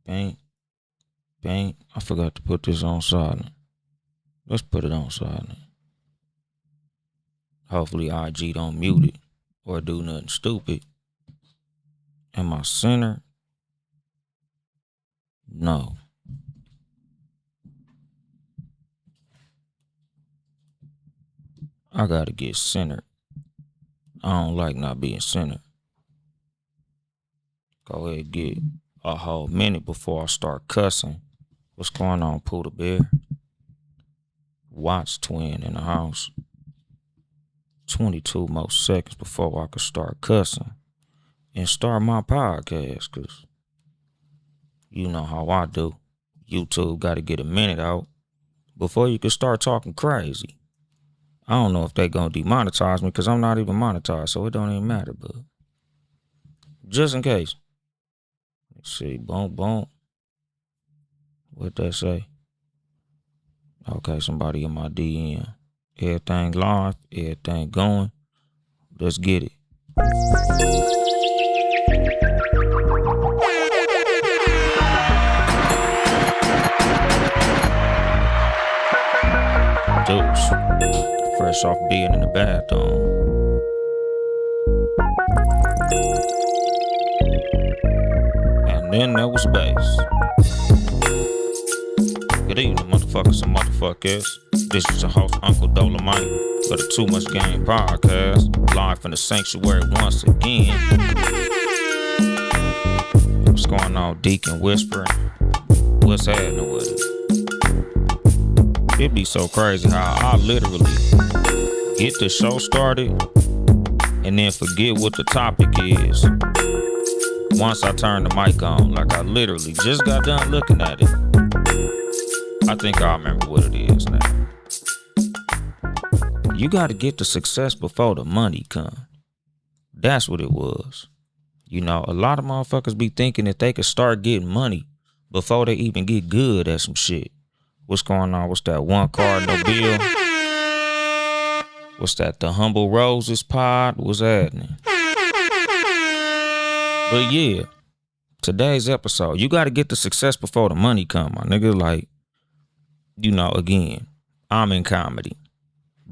Bang, bang. I forgot to put this on silent. Let's put it on silent. Hopefully IG don't mute it or do nothing stupid. Am I centered? No. I gotta get centered. I don't like not being centered. Go ahead and get a whole minute before I start cussing. What's going on, Poodle Bear? Watch twin in the house. 22 more seconds before I can start cussing and start my podcast, cause you know how I do. YouTube gotta get a minute out before you can start talking crazy. I don't know if they gonna demonetize me because I'm not even monetized, so it don't even matter, but just in case. Let's see, boom, boom. What that say? Okay, somebody in my DM. Everything live, everything going. Let's get it. Deuce. Fresh off being in the bathroom. And then there was bass. Good evening, motherfuckers and motherfuckers. This is your host, Uncle Dolemite, for the Too Much Game podcast, live from the sanctuary once again. What's going on, Deacon Whispering? What's happening with it? It be so crazy how I literally get the show started and then forget what the topic is once I turn the mic on. Like I literally just got done looking at it. I think I remember what it is now. You gotta get the success before the money come. That's what it was. You know, a lot of motherfuckers be thinking that they could start getting money before they even get good at some shit. What's going on? What's that one card, no bill? What's that, the Humble Roses pod? What's happening? But yeah, today's episode, you gotta get the success before the money come, my nigga. Like, you know, again, I'm in comedy.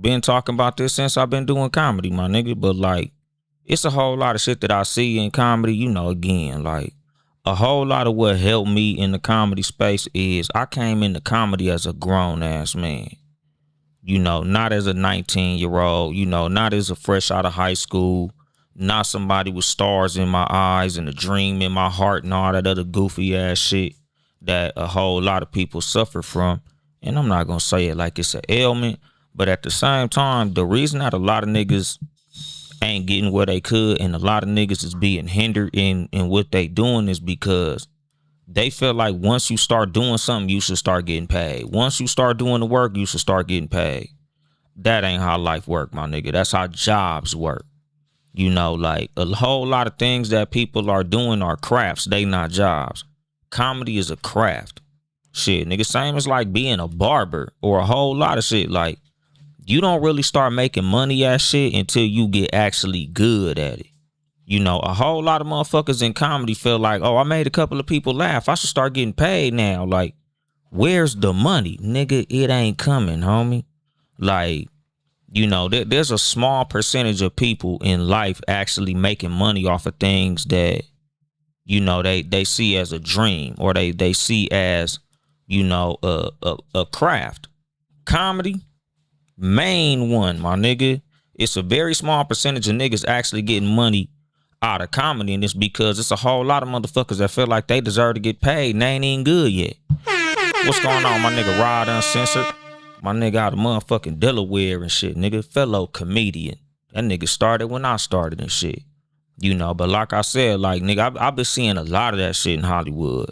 Been talking about this since I've been doing comedy, my nigga. But like, it's a whole lot of shit that I see in comedy, you know, again, like a whole lot of what helped me in the comedy space is I came into comedy as a grown ass man. You know, not as a 19-year-old, you know, not as a fresh out of high school, not somebody with stars in my eyes and a dream in my heart and all that other goofy ass shit that a whole lot of people suffer from. And I'm not gonna say it like it's an ailment, but at the same time, the reason that a lot of niggas ain't getting where they could and a lot of niggas is being hindered in what they doing is because they feel like once you start doing something, you should start getting paid. Once you start doing the work, you should start getting paid. That ain't how life work, my nigga. That's how jobs work. You know, like a whole lot of things that people are doing are crafts. They not jobs. Comedy is a craft. Shit, nigga, same as like being a barber or a whole lot of shit. Like, you don't really start making money at shit until you get actually good at it. You know, a whole lot of motherfuckers in comedy feel like, oh, I made a couple of people laugh, I should start getting paid now. Like, where's the money? Nigga, it ain't coming, homie. Like, you know, there's a small percentage of people in life actually making money off of things that, you know, they see as a dream or they see as, you know, a craft. Comedy, main one, my nigga. It's a very small percentage of niggas actually getting money out of comedy, and it's because it's a whole lot of motherfuckers that feel like they deserve to get paid and they ain't even good yet. What's going on, my nigga Rod Uncensored? My nigga out of motherfucking Delaware and shit, nigga. Fellow comedian. That nigga started when I started and shit. You know, but like I said, like, nigga, I've been seeing a lot of that shit in Hollywood.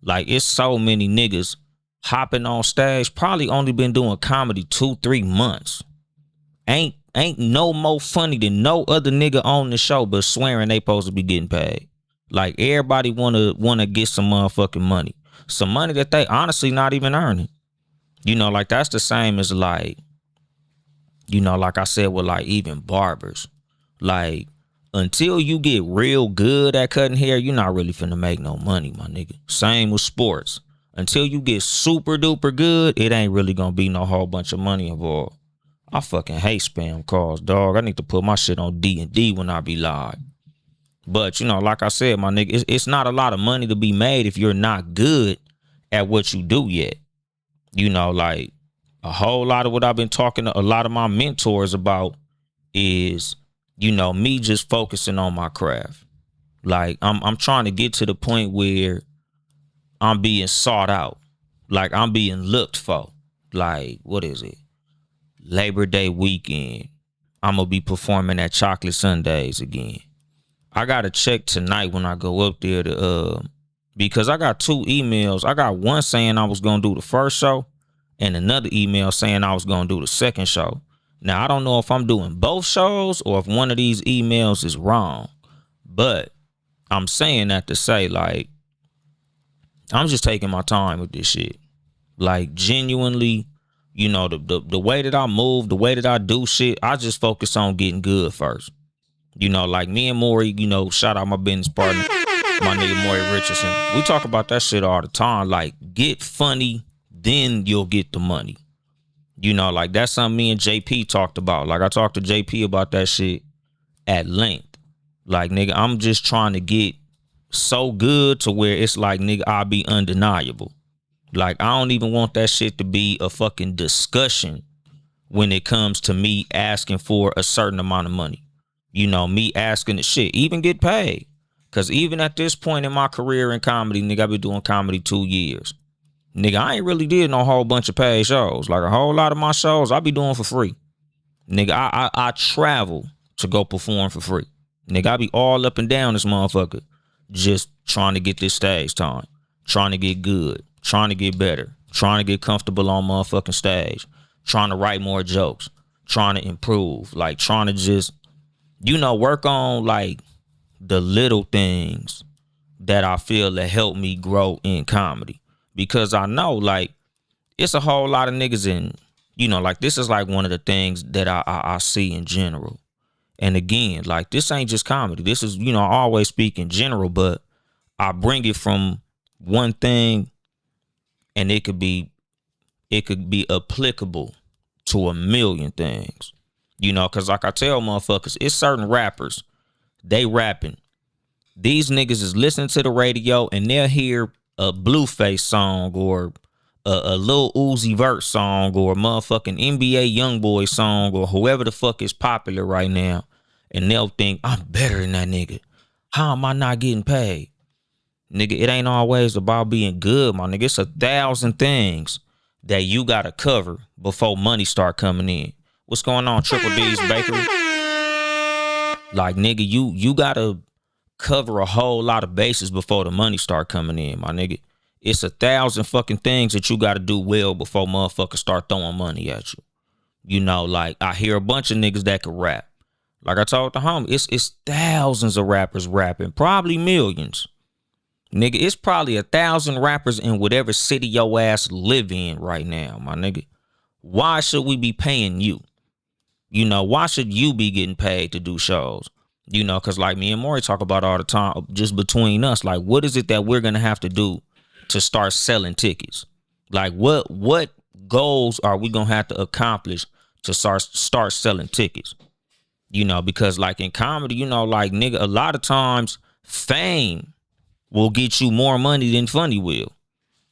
Like, it's so many niggas hopping on stage, probably only been doing comedy 2-3 months. Ain't no more funny than no other nigga on the show, but swearing they supposed to be getting paid. Like, everybody wanna get some motherfucking money. Some money that they honestly not even earning. You know, like, that's the same as like, you know, like I said with like even barbers. Like, until you get real good at cutting hair, you're not really finna make no money, my nigga. Same with sports. Until you get super duper good, it ain't really gonna be no whole bunch of money involved. I fucking hate spam calls, dog. I need to put my shit on D&D when I be live. But, you know, like I said, my nigga, it's not a lot of money to be made if you're not good at what you do yet. You know, like a whole lot of what I've been talking to a lot of my mentors about is, you know, me just focusing on my craft. Like I'm trying to get to the point where I'm being sought out. Like I'm being looked for. Like, what is it? Labor Day weekend. I'm going to be performing at Chocolate Sundays again. I got to check tonight when I go up there to because I got 2 emails. I got one saying I was going to do the first show and another email saying I was going to do the second show. Now, I don't know if I'm doing both shows or if one of these emails is wrong, but I'm saying that to say, like, I'm just taking my time with this shit. Like, genuinely, you know, the way that I move, the way that I do shit, I just focus on getting good first. You know, like me and Maury, you know, shout out my business partner, my nigga Maury Richardson. We talk about that shit all the time. Like, get funny, then you'll get the money. You know, like that's something me and JP talked about. Like I talked to JP about that shit at length. Like, nigga, I'm just trying to get so good to where it's like, nigga, I'll be undeniable. Like, I don't even want that shit to be a fucking discussion when it comes to me asking for a certain amount of money. You know, me asking the shit, even get paid. Because even at this point in my career in comedy, nigga, I've been doing comedy 2 years. Nigga, I ain't really did no whole bunch of paid shows. Like a whole lot of my shows, I be doing for free. Nigga, I travel to go perform for free. Nigga, I be all up and down this motherfucker just trying to get this stage time. Trying to get good. Trying to get better. Trying to get comfortable on motherfucking stage. Trying to write more jokes. Trying to improve. Like, trying to just, you know, work on, like, the little things that I feel that help me grow in comedy. Because I know, like, it's a whole lot of niggas in, you know, like, this is, like, one of the things that I see in general. And again, like, this ain't just comedy. This is, you know, I always speak in general, but I bring it from one thing and it could be applicable to a million things. You know, because like I tell motherfuckers, it's certain rappers, they rapping. These niggas is listening to the radio and they'll hear a Blueface song or a Lil Uzi Vert song or a motherfucking NBA Youngboy song or whoever the fuck is popular right now. And they'll think, I'm better than that nigga. How am I not getting paid? Nigga, it ain't always about being good, my nigga. It's 1,000 things that you gotta cover before money start coming in. What's going on, Triple D's Bakery? Like, nigga, you gotta cover a whole lot of bases before the money start coming in, my nigga. It's 1,000 fucking things that you gotta do well before motherfuckers start throwing money at you. You know, like, I hear a bunch of niggas that can rap. Like I told the homie, it's thousands of rappers rapping, probably millions. Nigga, it's probably 1,000 rappers in whatever city your ass live in right now, my nigga. Why should we be paying you? You know, why should you be getting paid to do shows? You know, because like me and Maury talk about all the time, just between us, like, what is it that we're going to have to do to start selling tickets? Like, what goals are we going to have to accomplish to start selling tickets? You know, because like in comedy, you know, like, nigga, a lot of times fame will get you more money than funny will.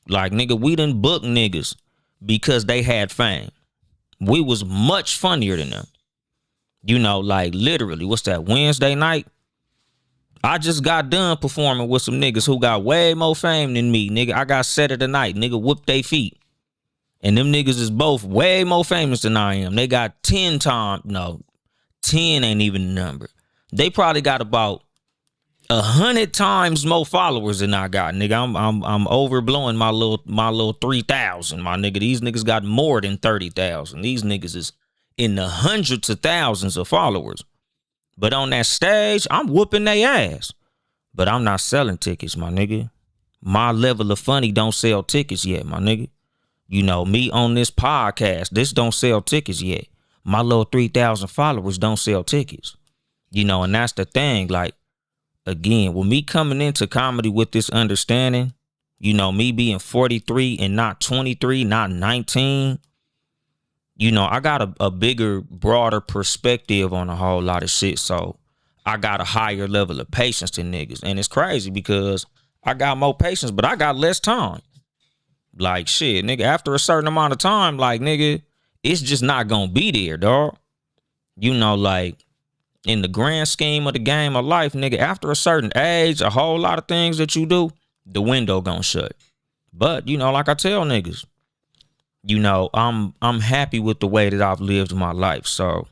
Like, nigga, we done book niggas because they had fame. We was much funnier than them. You know, like, literally, what's that, Wednesday night? I just got done performing with some niggas who got way more fame than me, nigga. I got Saturday night, nigga, whoop they feet. And them niggas is both way more famous than I am. They got 10 times, no, 10 ain't even the number. They probably got about 100 times more followers than I got, nigga. I'm overblowing my little 3,000, my nigga. These niggas got more than 30,000. These niggas is in the hundreds of thousands of followers. But on that stage, I'm whooping their ass. But I'm not selling tickets, my nigga. My level of funny don't sell tickets yet, my nigga. You know, me on this podcast, this don't sell tickets yet. My little 3,000 followers don't sell tickets. And that's the thing. Like, again, with me coming into comedy with this understanding, me being 43 and not 23, not 19, I got a bigger, broader perspective on a whole lot of shit. So I got a higher level of patience than niggas. And it's crazy because I got more patience, but I got less time. Like, shit, nigga, after a certain amount of time, like, nigga, it's just not gonna be there, dog. Like, in the grand scheme of the game of life, nigga, after a certain age, a whole lot of things that you do, the window gonna shut. But, like I tell niggas, I'm happy with the way that I've lived my life. So,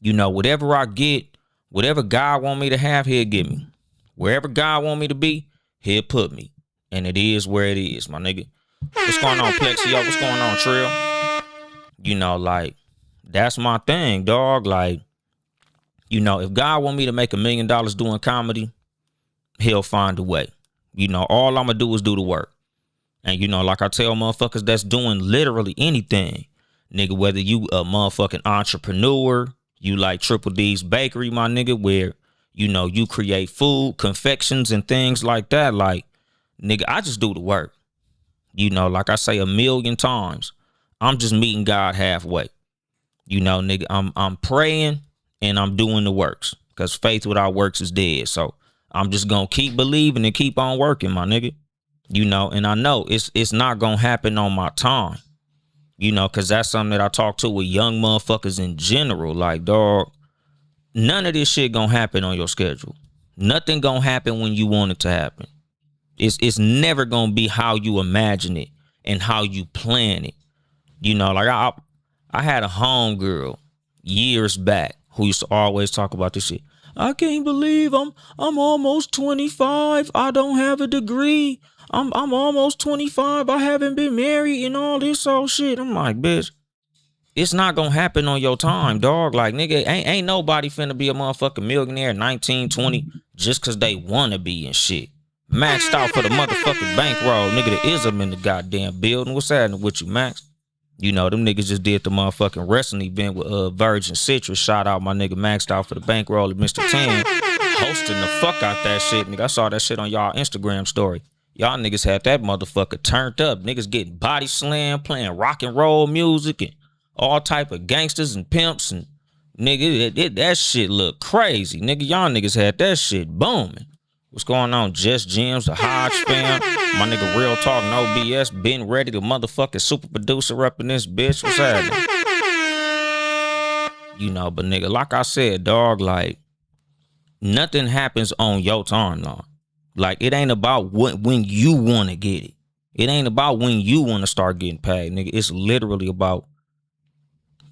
whatever I get, whatever God want me to have, he'll give me. Wherever God want me to be, he'll put me. And it is where it is, my nigga. What's going on, Plexio? What's going on, Trill? Like, that's my thing, dog. Like, if God want me to make $1 million doing comedy, he'll find a way. All I'm going to do is do the work. And, like I tell motherfuckers that's doing literally anything, nigga, whether you a motherfucking entrepreneur, you like Triple D's Bakery, my nigga, where, you create food, confections and things like that. Like, nigga, I just do the work. Like I say 1,000,000 times, I'm just meeting God halfway. Nigga, I'm praying and I'm doing the works, because faith without works is dead. So I'm just gonna keep believing and keep on working, my nigga. And I know it's not gonna happen on my time, because that's something that I talk to with young motherfuckers in general. Like, dog, none of this shit gonna happen on your schedule. Nothing gonna happen when you want it to happen. It's never gonna be how you imagine it and how you plan it. Like I had a homegirl years back who used to always talk about this shit. I can't believe I'm almost 25. I don't have a degree. I'm almost 25. I haven't been married and all this old shit. I'm like, bitch, it's not gonna happen on your time, dog. Like, nigga, ain't nobody finna be a motherfucking millionaire 19, 20 just cause they wanna be and shit. Maxed out for the motherfucking bankroll, nigga. The ism in the goddamn building. What's happening with you, Max? Them niggas just did the motherfucking wrestling event with Virgin Citrus. Shout out my nigga Maxed Out for the bankroll at Mr. 10. Hosting the fuck out that shit, nigga. I saw that shit on y'all Instagram story. Y'all niggas had that motherfucker turned up. Niggas getting body slammed, playing rock and roll music and all type of gangsters and pimps. And nigga, that shit look crazy. Nigga, y'all niggas had that shit booming. What's going on? Just Gems, the Hodge fam. My nigga Real Talk, No BS. Been ready, the motherfucking super producer up in this bitch. What's happening? But nigga, like I said, dog, like, nothing happens on your timeline. Like, it ain't about when you want to get it. It ain't about when you want to start getting paid, nigga. It's literally about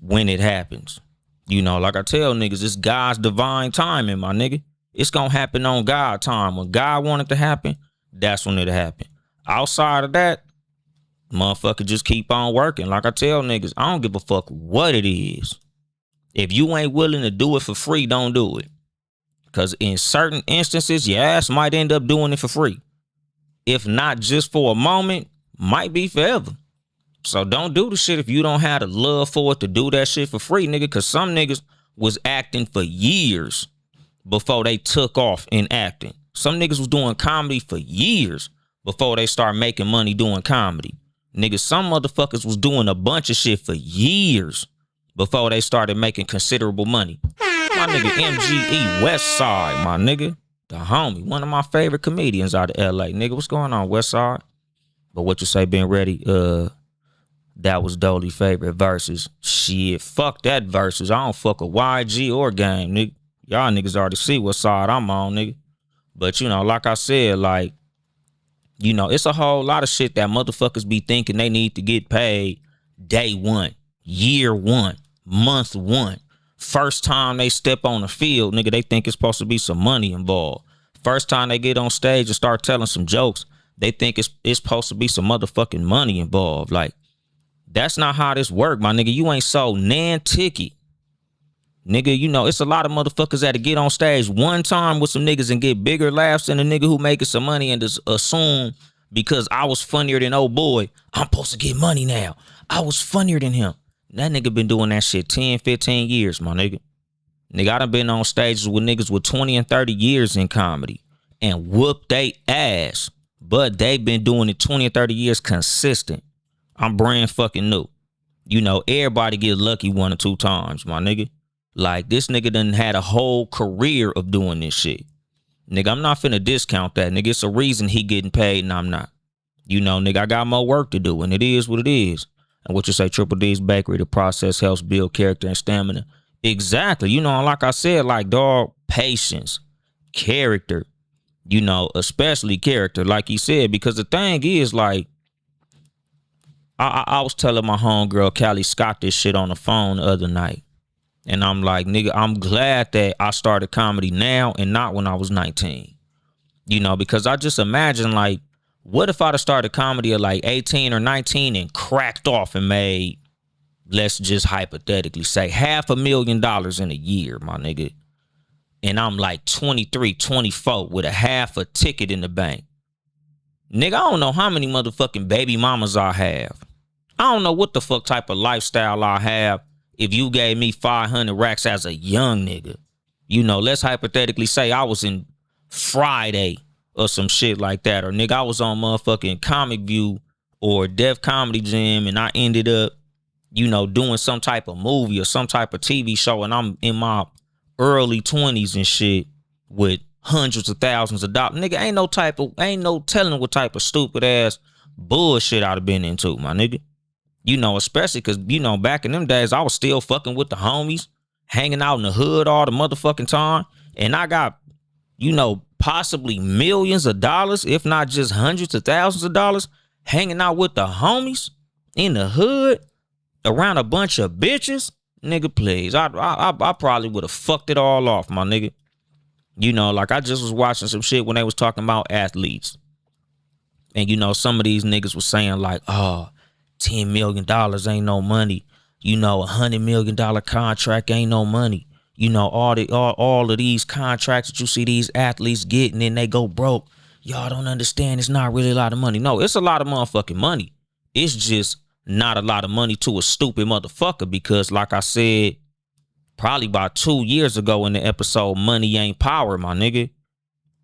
when it happens. Like I tell niggas, it's God's divine timing, my nigga. It's gonna happen on God time. When God wanted to happen, that's when it'll happen. Outside of that, motherfucker, just keep on working. Like I tell niggas, I don't give a fuck what it is. If you ain't willing to do it for free, don't do it. Because in certain instances, your ass might end up doing it for free. If not just for a moment, might be forever. So don't do the shit if you don't have the love for it to do that shit for free, nigga. Because some niggas was acting for years before they took off in acting. Some niggas was doing comedy for years before they start making money doing comedy. Niggas, some motherfuckers was doing a bunch of shit for years before they started making considerable money. My nigga MGE West Side, my nigga. The homie, one of my favorite comedians out of LA. Nigga, what's going on, West Side? But what you say, been ready? That was Dolly's favorite verses. Shit, fuck that verses. I don't fuck a YG or Game, nigga. Y'all niggas already see what side I'm on, nigga. But, like I said, like, it's a whole lot of shit that motherfuckers be thinking they need to get paid day one, year one, month one. First time they step on the field, nigga, they think it's supposed to be some money involved. First time they get on stage and start telling some jokes, they think it's supposed to be some motherfucking money involved. Like, that's not how this work, my nigga. You ain't sold nan ticket. Nigga, it's a lot of motherfuckers that get on stage one time with some niggas and get bigger laughs than a nigga who making some money and just assume because I was funnier than old boy, I'm supposed to get money now. I was funnier than him. That nigga been doing that shit 10, 15 years, my nigga. Nigga, I done been on stages with niggas with 20 and 30 years in comedy and whooped they ass. But they been doing it 20 and 30 years consistent. I'm brand fucking new. You know, everybody get lucky 1 or 2 times, my nigga. Like, this nigga done had a whole career of doing this shit. Nigga, I'm not finna discount that. Nigga, it's a reason he getting paid and I'm not. You know, nigga, I got more work to do, and it is what it is. And what you say, Triple D's Bakery, the process helps build character and stamina. Exactly. You know, like I said, like, dog, patience, character, you know, especially character, like he said, because the thing is, like, I was telling my homegirl, Callie Scott, this shit on the phone the other night. And I'm like, nigga, I'm glad that I started comedy now and not when I was 19. You know, because I just imagine, like, what if I'd have started comedy at like 18 or 19 and cracked off and made, let's just hypothetically say, $500,000 in a year, my nigga. And I'm like 23, 24 with a half a ticket in the bank. Nigga, I don't know how many motherfucking baby mamas I have. I don't know what the fuck type of lifestyle I have if you gave me 500 racks as a young nigga. You know, let's hypothetically say I was in Friday or some shit like that. Or nigga, I was on motherfucking Comic View or Def Comedy Jam and I ended up, you know, doing some type of movie or some type of TV show and I'm in my early 20s and shit with hundreds of thousands of dollars. Nigga, ain't no telling what type of stupid ass bullshit I'd have been into, my nigga. You know, especially because, you know, back in them days, I was still fucking with the homies, hanging out in the hood all the motherfucking time. And I got, you know, possibly millions of dollars, if not just hundreds of thousands of dollars, hanging out with the homies in the hood around a bunch of bitches. Nigga, please. I probably would have fucked it all off, my nigga. You know, like I just was watching some shit when they was talking about athletes. And, you know, some of these niggas was saying like, oh, $10 million ain't no money. You know, $100 million contract ain't no money. You know, all of these contracts that you see these athletes getting and they go broke. Y'all don't understand. It's not really a lot of money. No, it's a lot of motherfucking money. It's just not a lot of money to a stupid motherfucker because, like I said, probably about 2 years ago in the episode, Money Ain't Power, my nigga.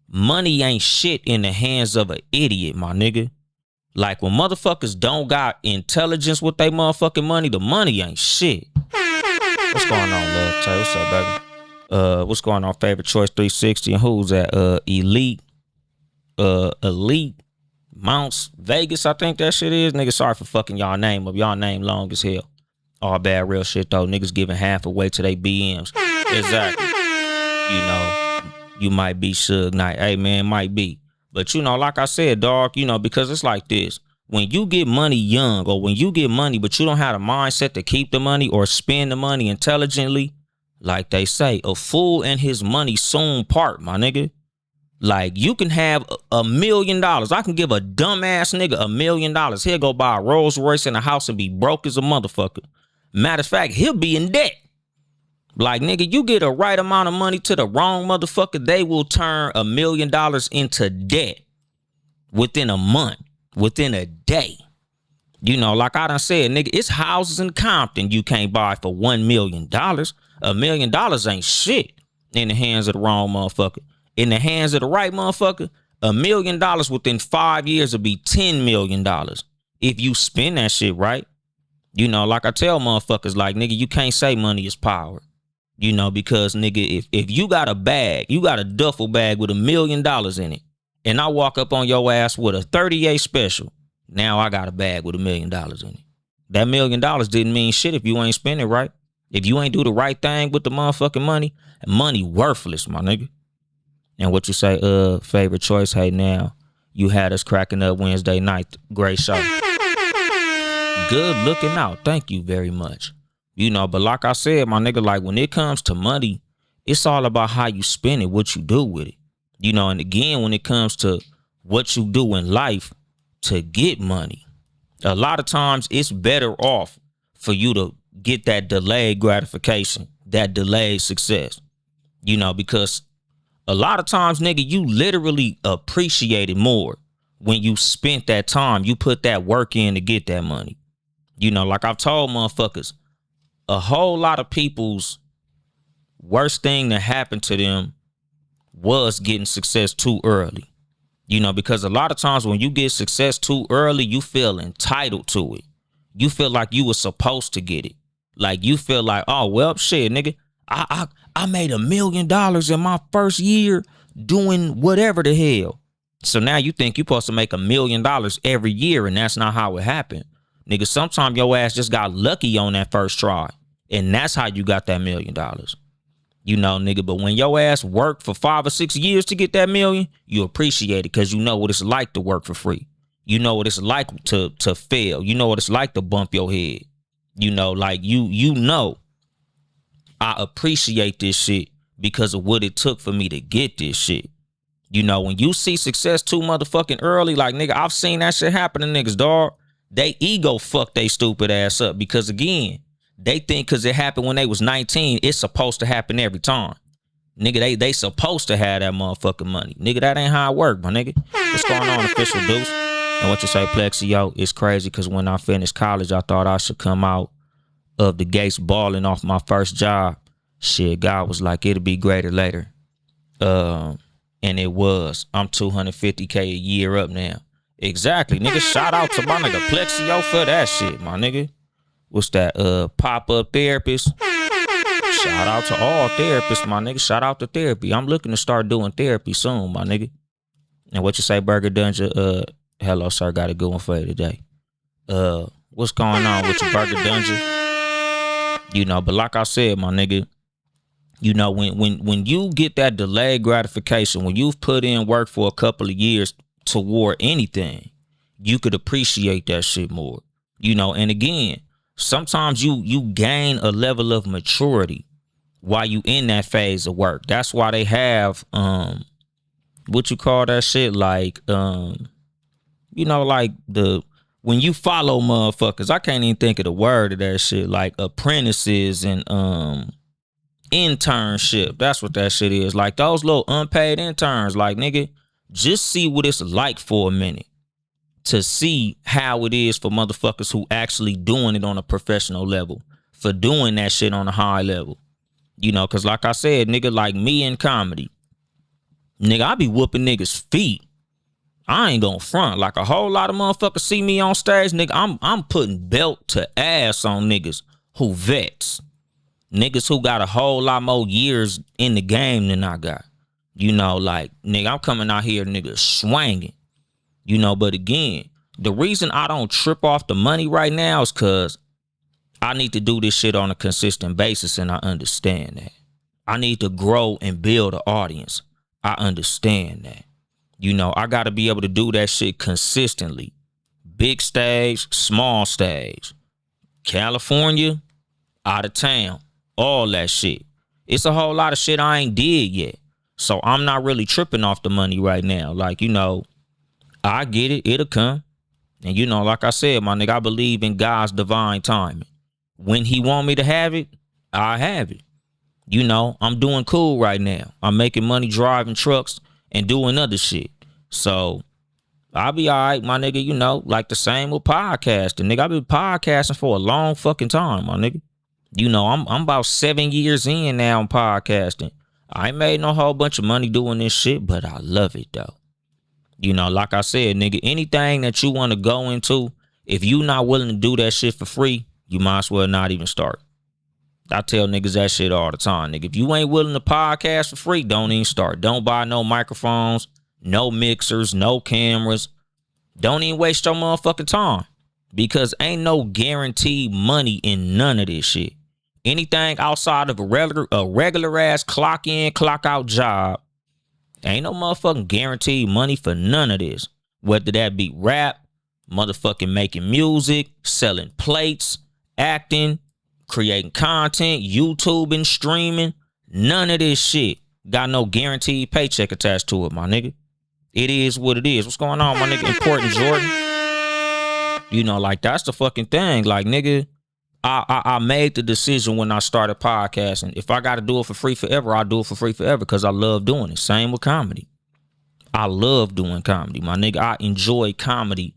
Money ain't shit in the hands of an idiot, my nigga. Like, when motherfuckers don't got intelligence with their motherfucking money, the money ain't shit. What's going on, love? Tay, what's up, baby? What's going on, Favorite Choice 360? And who's that? Elite Mounts Vegas, I think that shit is. Nigga, sorry for fucking y'all name up. Y'all name long as hell. All bad real shit, though. Niggas giving half away to they BMs. Exactly. You know, you might be Suge Knight. Hey, man, might be. But, you know, like I said, dog, you know, because it's like this. When you get money young or when you get money but you don't have a mindset to keep the money or spend the money intelligently, like they say, a fool and his money soon part, my nigga. Like, you can have $1 million. I can give a dumbass nigga $1 million. He'll go buy a Rolls Royce in a house and be broke as a motherfucker. Matter of fact, he'll be in debt. Like, nigga, you get a right amount of money to the wrong motherfucker, they will turn $1 million into debt within a month, within a day. You know, like I done said, nigga, it's houses in Compton you can't buy for $1 million. $1 million ain't shit in the hands of the wrong motherfucker. In the hands of the right motherfucker, $1 million within 5 years will be $10 million if you spend that shit right. You know, like I tell motherfuckers, like, nigga, you can't say money is power. You know, because, nigga, if you got a bag, you got a duffel bag with $1 million in it, and I walk up on your ass with a 38 special, now I got a bag with $1 million in it. That $1 million didn't mean shit if you ain't spend it right. If you ain't do the right thing with the motherfucking money worthless, my nigga. And what you say, Favorite Choice, hey, now, you had us cracking up Wednesday night. Great show. Good looking out. Thank you very much. You know, but like I said, my nigga, like, when it comes to money, it's all about how you spend it, what you do with it. You know, and again, when it comes to what you do in life to get money, a lot of times it's better off for you to get that delayed gratification, that delayed success. You know, because a lot of times, nigga, you literally appreciate it more when you spent that time, you put that work in to get that money. You know, like I've told motherfuckers, a whole lot of people's worst thing that happened to them was getting success too early. You know, because a lot of times when you get success too early, you feel entitled to it. You feel like you were supposed to get it. Like you feel like, oh, well, shit, nigga, I made $1 million in my first year doing whatever the hell. So now you think you're supposed to make $1 million every year, and that's not how it happened. Nigga, sometimes your ass just got lucky on that first try, and that's how you got that $1 million. You know, nigga, but when your ass worked for 5 or 6 years to get that million, you appreciate it because you know what it's like to work for free. You know what it's like to fail. You know what it's like to bump your head. You know, like you know, I appreciate this shit because of what it took for me to get this shit. You know, when you see success too motherfucking early, like, nigga, I've seen that shit happen to niggas, dog. They ego fuck they stupid ass up because, again, they think because it happened when they was 19, it's supposed to happen every time. Nigga, they supposed to have that motherfucking money. Nigga, that ain't how it work, my nigga. What's going on, Official Deuce? And what you say, Plexio? It's crazy because when I finished college, I thought I should come out of the gates balling off my first job. Shit, God was like, it'll be greater later. And it was. I'm $250K a year up now. Exactly, nigga. Shout out to my nigga Plexio for that shit, my nigga. What's that? Pop-up therapist. Shout out to all therapists, my nigga. Shout out to therapy. I'm looking to start doing therapy soon, my nigga. And what you say, Burger Dungeon? Hello, sir. Got a good one for you today. What's going on with your Burger Dungeon? You know, but like I said, my nigga, you know, when you get that delayed gratification, when you've put in work for a couple of years toward anything, you could appreciate that shit more. You know, and again, sometimes you gain a level of maturity while you in that phase of work. That's why they have what you call that shit, like you know, like when you follow motherfuckers, I can't even think of the word of that shit, like apprentices and internship. That's what that shit is. Like those little unpaid interns, like, nigga, just see what it's like for a minute to see how it is for motherfuckers who actually doing it on a professional level, for doing that shit on a high level. You know, because like I said, nigga, like me in comedy, nigga, I be whooping niggas' feet. I ain't gonna front. Like a whole lot of motherfuckers see me on stage, nigga, I'm putting belt to ass on niggas who vets. Niggas who got a whole lot more years in the game than I got. You know, like, nigga, I'm coming out here, nigga, swanging. You know, but again, the reason I don't trip off the money right now is because I need to do this shit on a consistent basis, and I understand that. I need to grow and build an audience. I understand that. You know, I got to be able to do that shit consistently. Big stage, small stage. California, out of town. All that shit. It's a whole lot of shit I ain't did yet. So I'm not really tripping off the money right now. Like, you know, I get it. It'll come. And, you know, like I said, my nigga, I believe in God's divine timing. When he want me to have it, I have it. You know, I'm doing cool right now. I'm making money driving trucks and doing other shit. So I'll be all right, my nigga. You know, like the same with podcasting. Nigga, I've been podcasting for a long fucking time, my nigga. You know, I'm about 7 years in now on podcasting. I ain't made no whole bunch of money doing this shit, but I love it though. You know, like I said, nigga, anything that you want to go into, if you not willing to do that shit for free, you might as well not even start. I tell niggas that shit all the time, nigga. If you ain't willing to podcast for free, don't even start. Don't buy no microphones, no mixers, no cameras. Don't even waste your motherfucking time, because ain't no guaranteed money in none of this shit. Anything outside of a regular ass clock in, clock out job, ain't no motherfucking guaranteed money for none of this. Whether that be rap, motherfucking making music, selling plates, acting, creating content, YouTubing, streaming, none of this shit got no guaranteed paycheck attached to it, my nigga. It is what it is. What's going on, my nigga? Important Jordan. You know, like, that's the fucking thing. Like, nigga, I made the decision when I started podcasting. If I got to do it for free forever, I'll do it for free forever because I love doing it. Same with comedy. I love doing comedy, my nigga. I enjoy comedy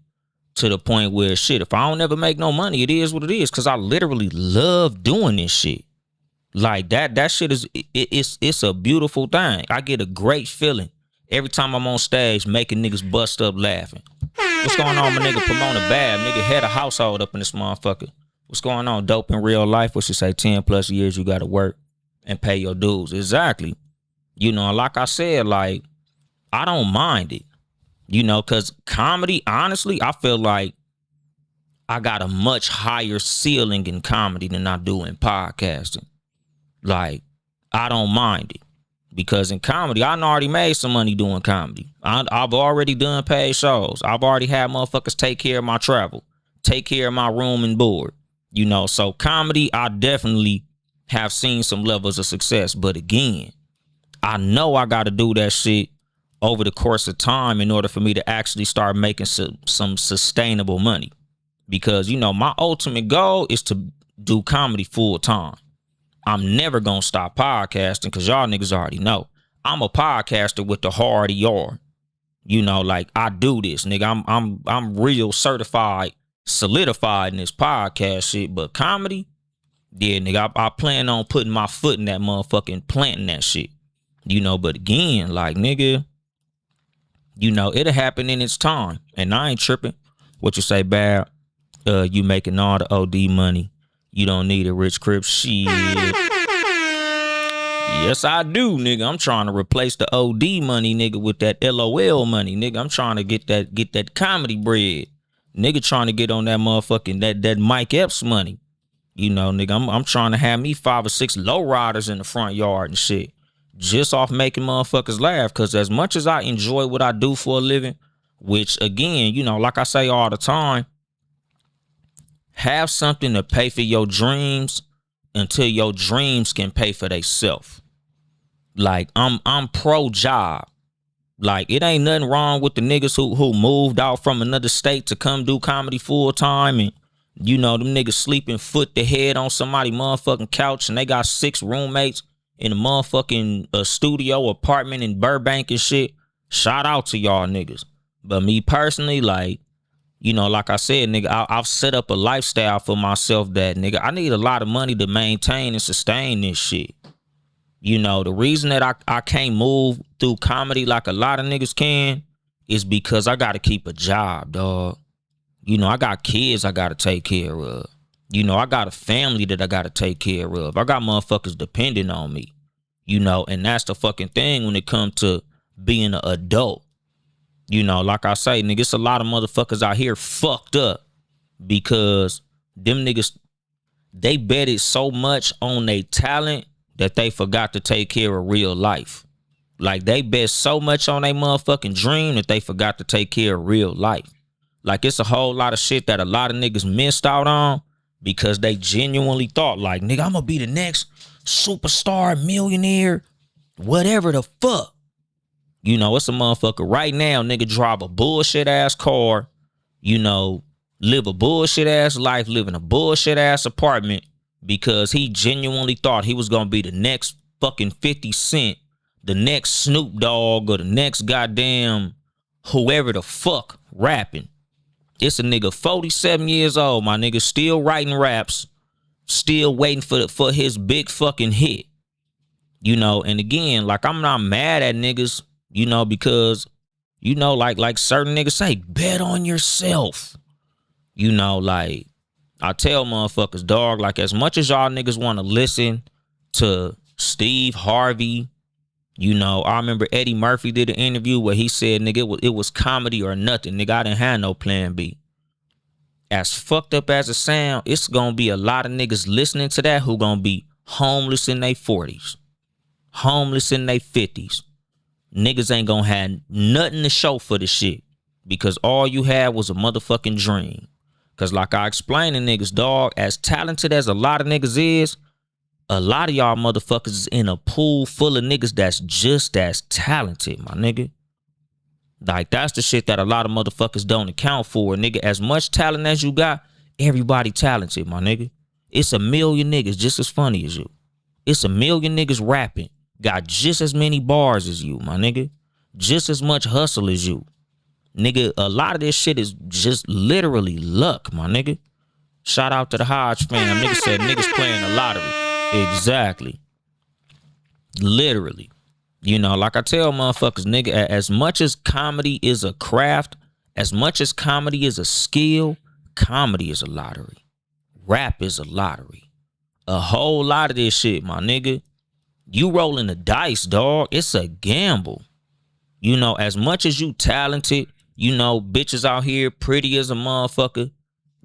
to the point where, shit, if I don't ever make no money, it is what it is because I literally love doing this shit. Like that shit is it's a beautiful thing. I get a great feeling every time I'm on stage making niggas bust up laughing. What's going on, my nigga? Pomona Bad, nigga, head of household up in this motherfucker. What's going on? Dope in real life. What you say? 10 plus years you gotta work and pay your dues. Exactly. You know, like I said, like I don't mind it. You know, cause comedy, honestly, I feel like I got a much higher ceiling in comedy than I do in podcasting. Like, I don't mind it. Because in comedy, I done already made some money doing comedy. I've already done paid shows. I've already had motherfuckers take care of my travel, take care of my room and board. You know, so comedy, I definitely have seen some levels of success. But again, I know I got to do that shit over the course of time in order for me to actually start making some sustainable money. Because, you know, my ultimate goal is to do comedy full time. I'm never gonna stop podcasting because y'all niggas already know I'm a podcaster with the hard ER. You know, like I do this, nigga. I'm real certified, solidified in this podcast shit. But comedy, yeah, nigga, I plan on putting my foot in that motherfucking planting that shit. You know, but again, like nigga, you know, it'll happen in its time, and I ain't tripping. What you say, Bad? You making all the OD money. You don't need a rich crib. Shit. Yes, I do, nigga. I'm trying to replace the OD money, nigga, with that LOL money, nigga. I'm trying to get that comedy bread. Nigga trying to get on that motherfucking that Mike Epps money. You know, nigga, I'm trying to have me 5 or 6 lowriders in the front yard and shit. Just off making motherfuckers laugh. Cause as much as I enjoy what I do for a living, which again, you know, like I say all the time, have something to pay for your dreams until your dreams can pay for themselves. Like I'm pro job. Like it ain't nothing wrong with the niggas who moved out from another state to come do comedy full time, and you know them niggas sleeping foot to head on somebody motherfucking couch, and they got 6 roommates in a motherfucking studio apartment in Burbank and shit. Shout out to y'all niggas. But me personally, like, you know, like I said, nigga, I've set up a lifestyle for myself that, nigga, I need a lot of money to maintain and sustain this shit. You know, the reason that I can't move through comedy like a lot of niggas can is because I got to keep a job, dog. You know, I got kids I got to take care of. You know, I got a family that I got to take care of. I got motherfuckers depending on me. You know, and that's the fucking thing when it comes to being an adult. You know, like I say, nigga, it's a lot of motherfuckers out here fucked up because them niggas, they betted so much on their talent that they forgot to take care of real life. Like they bet so much on their motherfucking dream that they forgot to take care of real life. Like it's a whole lot of shit that a lot of niggas missed out on because they genuinely thought like, nigga, I'm gonna be the next superstar, millionaire, whatever the fuck. You know, it's a motherfucker right now, nigga, drive a bullshit ass car, you know, live a bullshit ass life, live in a bullshit ass apartment because he genuinely thought he was gonna be the next fucking 50 Cent, the next Snoop Dogg, or the next goddamn whoever the fuck rapping. It's a nigga 47 years old, my nigga, still writing raps, still waiting for his big fucking hit. You know, and again, like I'm not mad at niggas, you know, because, you know, like certain niggas say, bet on yourself. You know, like I tell motherfuckers, dog, like as much as y'all niggas want to listen to Steve Harvey, you know, I remember Eddie Murphy did an interview where he said, nigga, it was comedy or nothing. Nigga, I didn't have no plan B. As fucked up as it sound, it's gonna be a lot of niggas listening to that who gonna be homeless in their 40s, homeless in their 50s. Niggas ain't gonna have nothing to show for the shit because all you had was a motherfucking dream. Cause like I explained to niggas, dog, as talented as a lot of niggas is, a lot of y'all motherfuckers is in a pool full of niggas that's just as talented, my nigga. Like that's the shit that a lot of motherfuckers don't account for, nigga. As much talent as you got, everybody talented, my nigga. It's a million niggas just as funny as you. It's a million niggas rapping, got just as many bars as you, my nigga. Just as much hustle as you. Nigga, a lot of this shit is just literally luck, my nigga. Shout out to the Hodge fam. Nigga said niggas playing the lottery. Exactly. Literally. You know, like I tell motherfuckers, nigga, as much as comedy is a craft, as much as comedy is a skill, comedy is a lottery. Rap is a lottery. A whole lot of this shit, my nigga. You rolling the dice, dog. It's a gamble. You know, as much as you talented, you know, bitches out here pretty as a motherfucker,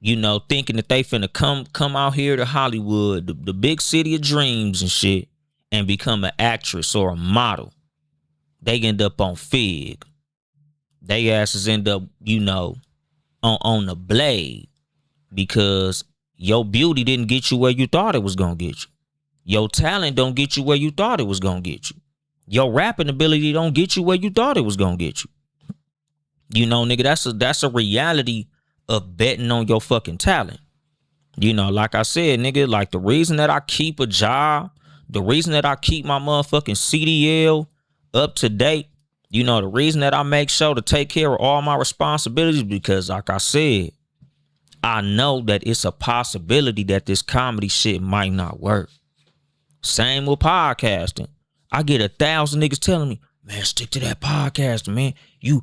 you know, thinking that they finna come out here to Hollywood, the big city of dreams and shit, and become an actress or a model. They end up on Fig. They asses end up, you know, on the blade because your beauty didn't get you where you thought it was gonna get you. Your talent don't get you where you thought it was gonna get you. Your rapping ability don't get you where you thought it was gonna get you. You know, nigga, that's a reality of betting on your fucking talent. You know, like I said, nigga, like the reason that I keep a job, the reason that I keep my motherfucking CDL up to date, you know, the reason that I make sure to take care of all my responsibilities, because like I said, I know that it's a possibility that this comedy shit might not work. Same with podcasting. I get 1,000 niggas telling me, man, stick to that podcasting, man. You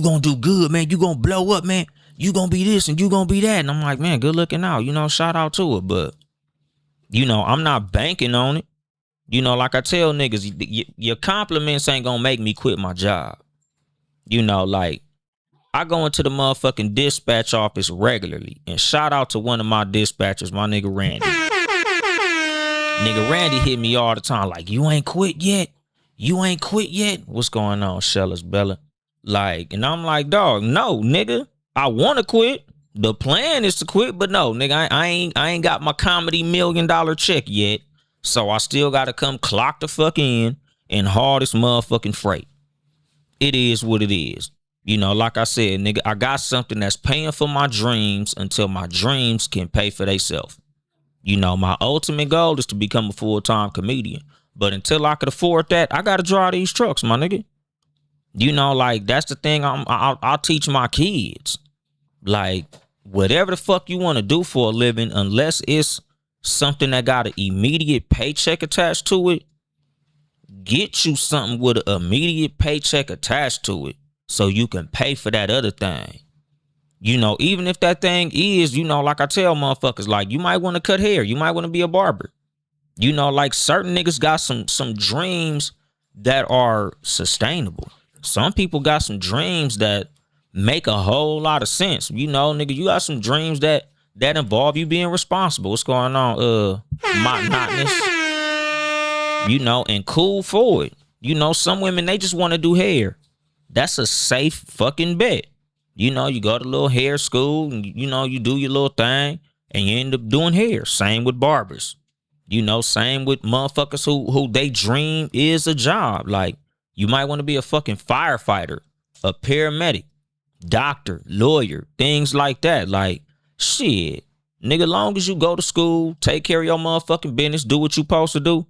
gonna do good, man. You gonna blow up, man. You gonna be this and you gonna be that. And I'm like, man, good looking out. You know, shout out to it. But, you know, I'm not banking on it. You know, like I tell niggas, your compliments ain't gonna make me quit my job. You know, like, I go into the motherfucking dispatch office regularly. And shout out to one of my dispatchers, my nigga Randy. Nigga Randy hit me all the time like, you ain't quit yet? You ain't quit yet? What's going on, Shellas Bella? Like, and I'm like, dog, no, nigga. I want to quit. The plan is to quit, but no, nigga, I ain't got my comedy $1 million check yet. So I still got to come clock the fuck in and haul this motherfucking freight. It is what it is. You know, like I said, nigga, I got something that's paying for my dreams until my dreams can pay for themselves. You know, my ultimate goal is to become a full-time comedian. But until I could afford that, I got to drive these trucks, my nigga. You know, like, that's the thing I'll teach my kids. Like, whatever the fuck you want to do for a living, unless it's something that got an immediate paycheck attached to it, get you something with an immediate paycheck attached to it so you can pay for that other thing. You know, even if that thing is, you know, like I tell motherfuckers, like, you might want to cut hair. You might want to be a barber. You know, like, certain niggas got some dreams that are sustainable. Some people got some dreams that make a whole lot of sense. You know, nigga, you got some dreams that involve you being responsible. What's going on? Monotonous. You know, and cool for it. You know, some women, they just want to do hair. That's a safe fucking bet. You know, you go to a little hair school and, you know, you do your little thing and you end up doing hair. Same with barbers. You know, same with motherfuckers who they dream is a job. Like, you might want to be a fucking firefighter, a paramedic, doctor, lawyer, things like that. Like, shit, nigga, long as you go to school, take care of your motherfucking business, do what you supposed to do,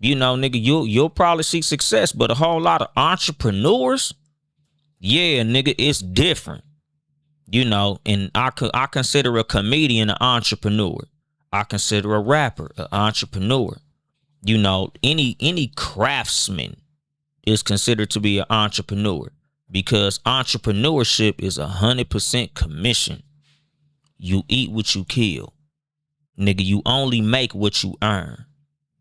you know, nigga, you'll probably see success. But a whole lot of entrepreneurs, yeah, nigga, it's different. You know, and I consider a comedian an entrepreneur. I consider a rapper an entrepreneur. You know, any craftsman is considered to be an entrepreneur because entrepreneurship is 100% commission. You eat what you kill. Nigga, you only make what you earn.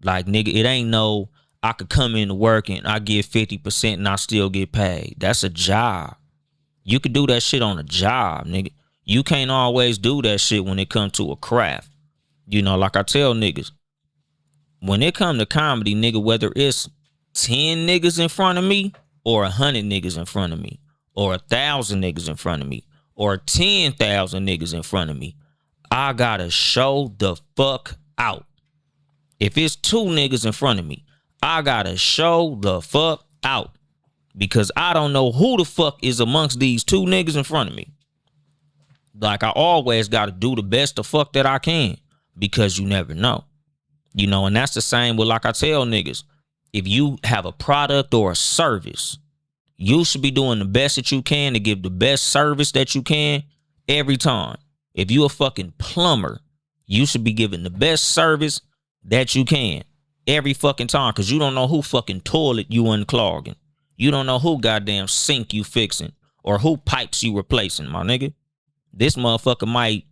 Like, nigga, it ain't no, I could come into work and I get 50% and I still get paid. That's a job. You could do that shit on a job, nigga. You can't always do that shit when it comes to a craft. You know, like I tell niggas, when it come to comedy, nigga, whether it's 10 niggas in front of me or 100 niggas in front of me or 1,000 niggas in front of me or 10,000 niggas in front of me, I gotta show the fuck out. If it's 2 niggas in front of me, I gotta show the fuck out because I don't know who the fuck is amongst these 2 niggas in front of me. Like, I always gotta do the best the fuck that I can because you never know. You know, and that's the same with, like I tell niggas, if you have a product or a service, you should be doing the best that you can to give the best service that you can every time. If you a fucking plumber, you should be giving the best service that you can every fucking time, because you don't know who fucking toilet you unclogging. You don't know who goddamn sink you fixing or who pipes you replacing, my nigga. This motherfucker might,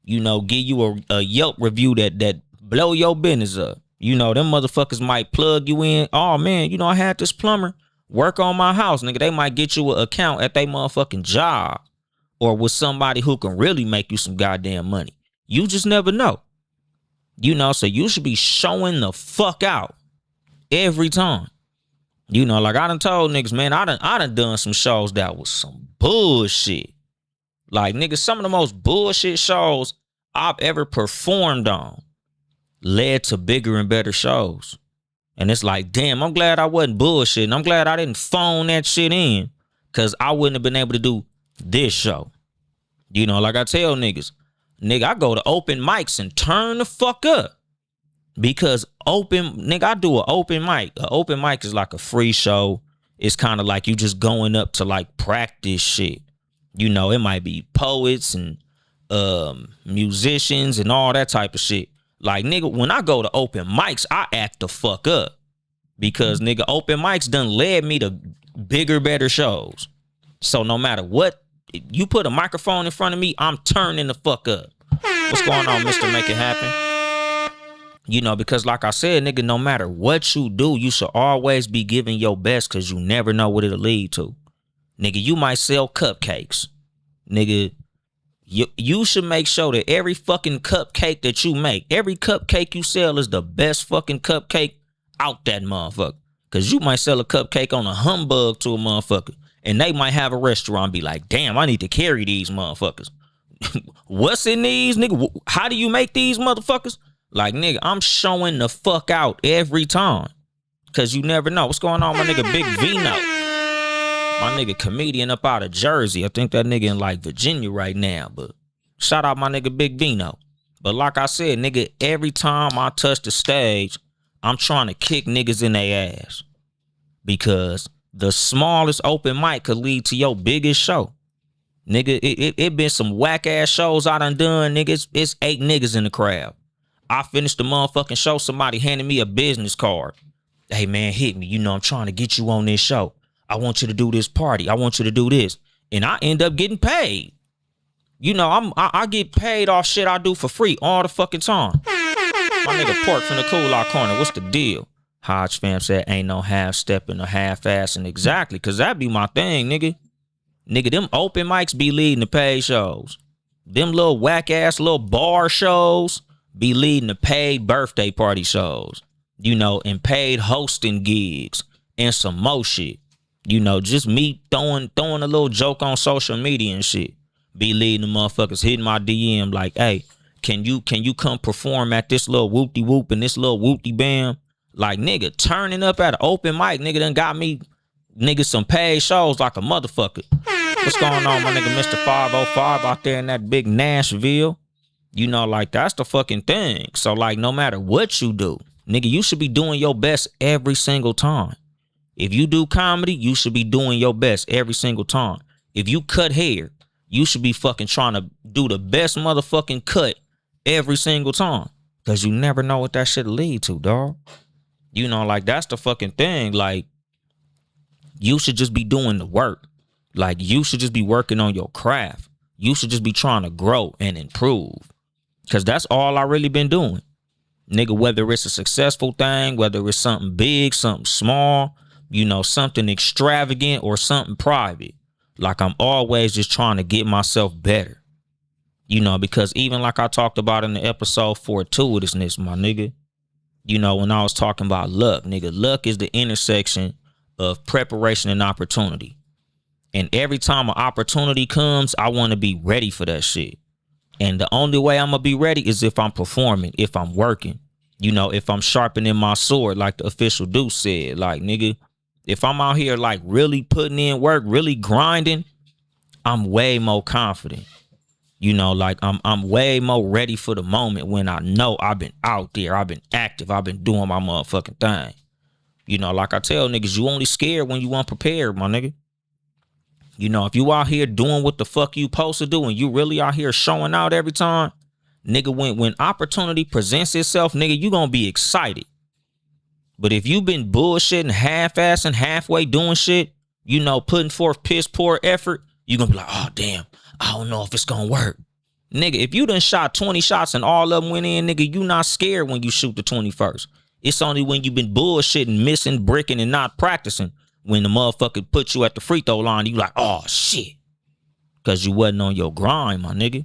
give you a Yelp review that blow your business up. Them motherfuckers might plug you in. Oh man, I had this plumber work on my house, nigga. They might get you an account at their motherfucking job or with somebody who can really make you some goddamn money. You just never know. So you should be showing the fuck out every time. Like I done told niggas, man, I done some shows that was some bullshit. Like, nigga, some of the most bullshit shows I've ever performed on led to bigger and better shows. And it's like, damn, I'm glad I wasn't bullshitting. I'm glad I didn't phone that shit in, because I wouldn't have been able to do this show. Like I tell niggas, nigga, I go to open mics and turn the fuck up. Because I do an open mic. An open mic is like a free show. It's kind of like you just going up to like practice shit. It might be poets and musicians and all that type of shit. Like, nigga, when I go to open mics, I act the fuck up. Because, nigga, open mics done led me to bigger, better shows. So no matter what, you put a microphone in front of me, I'm turning the fuck up. What's going on, Mr. Make It Happen? Because like I said, nigga, no matter what you do, you should always be giving your best, because you never know what it'll lead to. Nigga, you might sell cupcakes. Nigga, you should make sure that every fucking cupcake that you make, every cupcake you sell is the best fucking cupcake out that motherfucker. Because you might sell a cupcake on a humbug to a motherfucker, and they might have a restaurant be like, damn, I need to carry these motherfuckers. What's in these, nigga? How do you make these motherfuckers? Like, nigga, I'm showing the fuck out every time. Because you never know. What's going on, my nigga Big Vino? My nigga comedian up out of Jersey. I think that nigga in like Virginia right now. But shout out my nigga Big Vino. But like I said, nigga, every time I touch the stage, I'm trying to kick niggas in their ass. Because the smallest open mic could lead to your biggest show. Nigga, it been some whack ass shows I done, nigga. It's 8 niggas in the crowd. I finished the motherfucking show, somebody handed me a business card. Hey man, hit me. I'm trying to get you on this show. I want you to do this party. I want you to do this. And I end up getting paid. I get paid off shit I do for free all the fucking time. My nigga Pork from the Cool Out Corner, what's the deal? Hodge fam said ain't no half-stepping or half-assing. Exactly, because that be my thing, nigga. Nigga, them open mics be leading to paid shows. Them little whack-ass little bar shows be leading to paid birthday party shows. And paid hosting gigs and some more shit. Just me throwing a little joke on social media and shit. Be leading the motherfuckers hitting my DM like, hey, can you come perform at this little whoopty whoop and this little whoopty bam? Like, nigga, turning up at an open mic, nigga, done got me, nigga, some paid shows like a motherfucker. What's going on, my nigga Mr. 505 out there in that big Nashville? Like, that's the fucking thing. So, like, no matter what you do, nigga, you should be doing your best every single time. If you do comedy, you should be doing your best every single time. If you cut hair, you should be fucking trying to do the best motherfucking cut every single time. Because you never know what that shit lead to, dog. Like, that's the fucking thing. Like, you should just be doing the work. Like, you should just be working on your craft. You should just be trying to grow and improve. Because that's all I really been doing. Nigga, whether it's a successful thing, whether it's something big, something small, something extravagant or something private. Like, I'm always just trying to get myself better. Because even like I talked about in the episode fortuitousness, my nigga, when I was talking about luck, nigga, luck is the intersection of preparation and opportunity. And every time an opportunity comes, I want to be ready for that shit. And the only way I'm going to be ready is if I'm performing, if I'm working, if I'm sharpening my sword, like the official Deuce said. Like, nigga, if I'm out here like really putting in work, really grinding, I'm way more confident. Like I'm way more ready for the moment when I know I've been out there, I've been active, I've been doing my motherfucking thing. Like I tell niggas, you only scared when you unprepared, my nigga. If you out here doing what the fuck you supposed to do and you really out here showing out every time, Nigga, when opportunity presents itself, nigga, you gonna be excited. But if you been bullshitting, half-assing, halfway doing shit, you know, putting forth piss poor effort, you gonna be like, oh damn, I don't know if it's gonna work. Nigga, if you done shot 20 shots and all of them went in, nigga, you not scared when you shoot the 21st. It's only when you been bullshitting, missing, bricking, and not practicing when the motherfucker put you at the free throw line, you like, oh shit. Cause you wasn't on your grind, my nigga.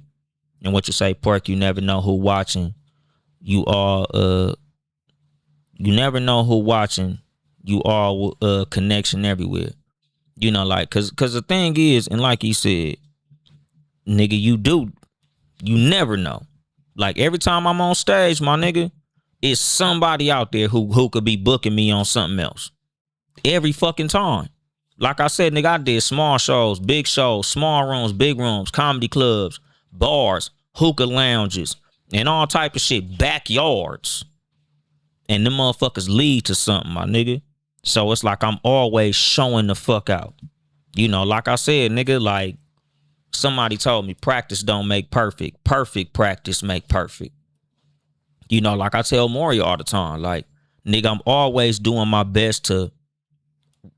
And what you say, Pork, you never know who watching. You never know who watching. You all connection everywhere. You know, like, cause the thing is, and like he said, nigga, you never know. Like every time I'm on stage, my nigga, it's somebody out there who could be booking me on something else. Every fucking time. Like I said, nigga, I did small shows, big shows, small rooms, big rooms, comedy clubs, bars, hookah lounges, and all type of shit, backyards. And them motherfuckers lead to something, my nigga. So it's like I'm always showing the fuck out. You know, like I said, nigga, like somebody told me practice don't make perfect. Perfect practice make perfect. You know, like I tell Maury all the time, like, nigga, I'm always doing my best to,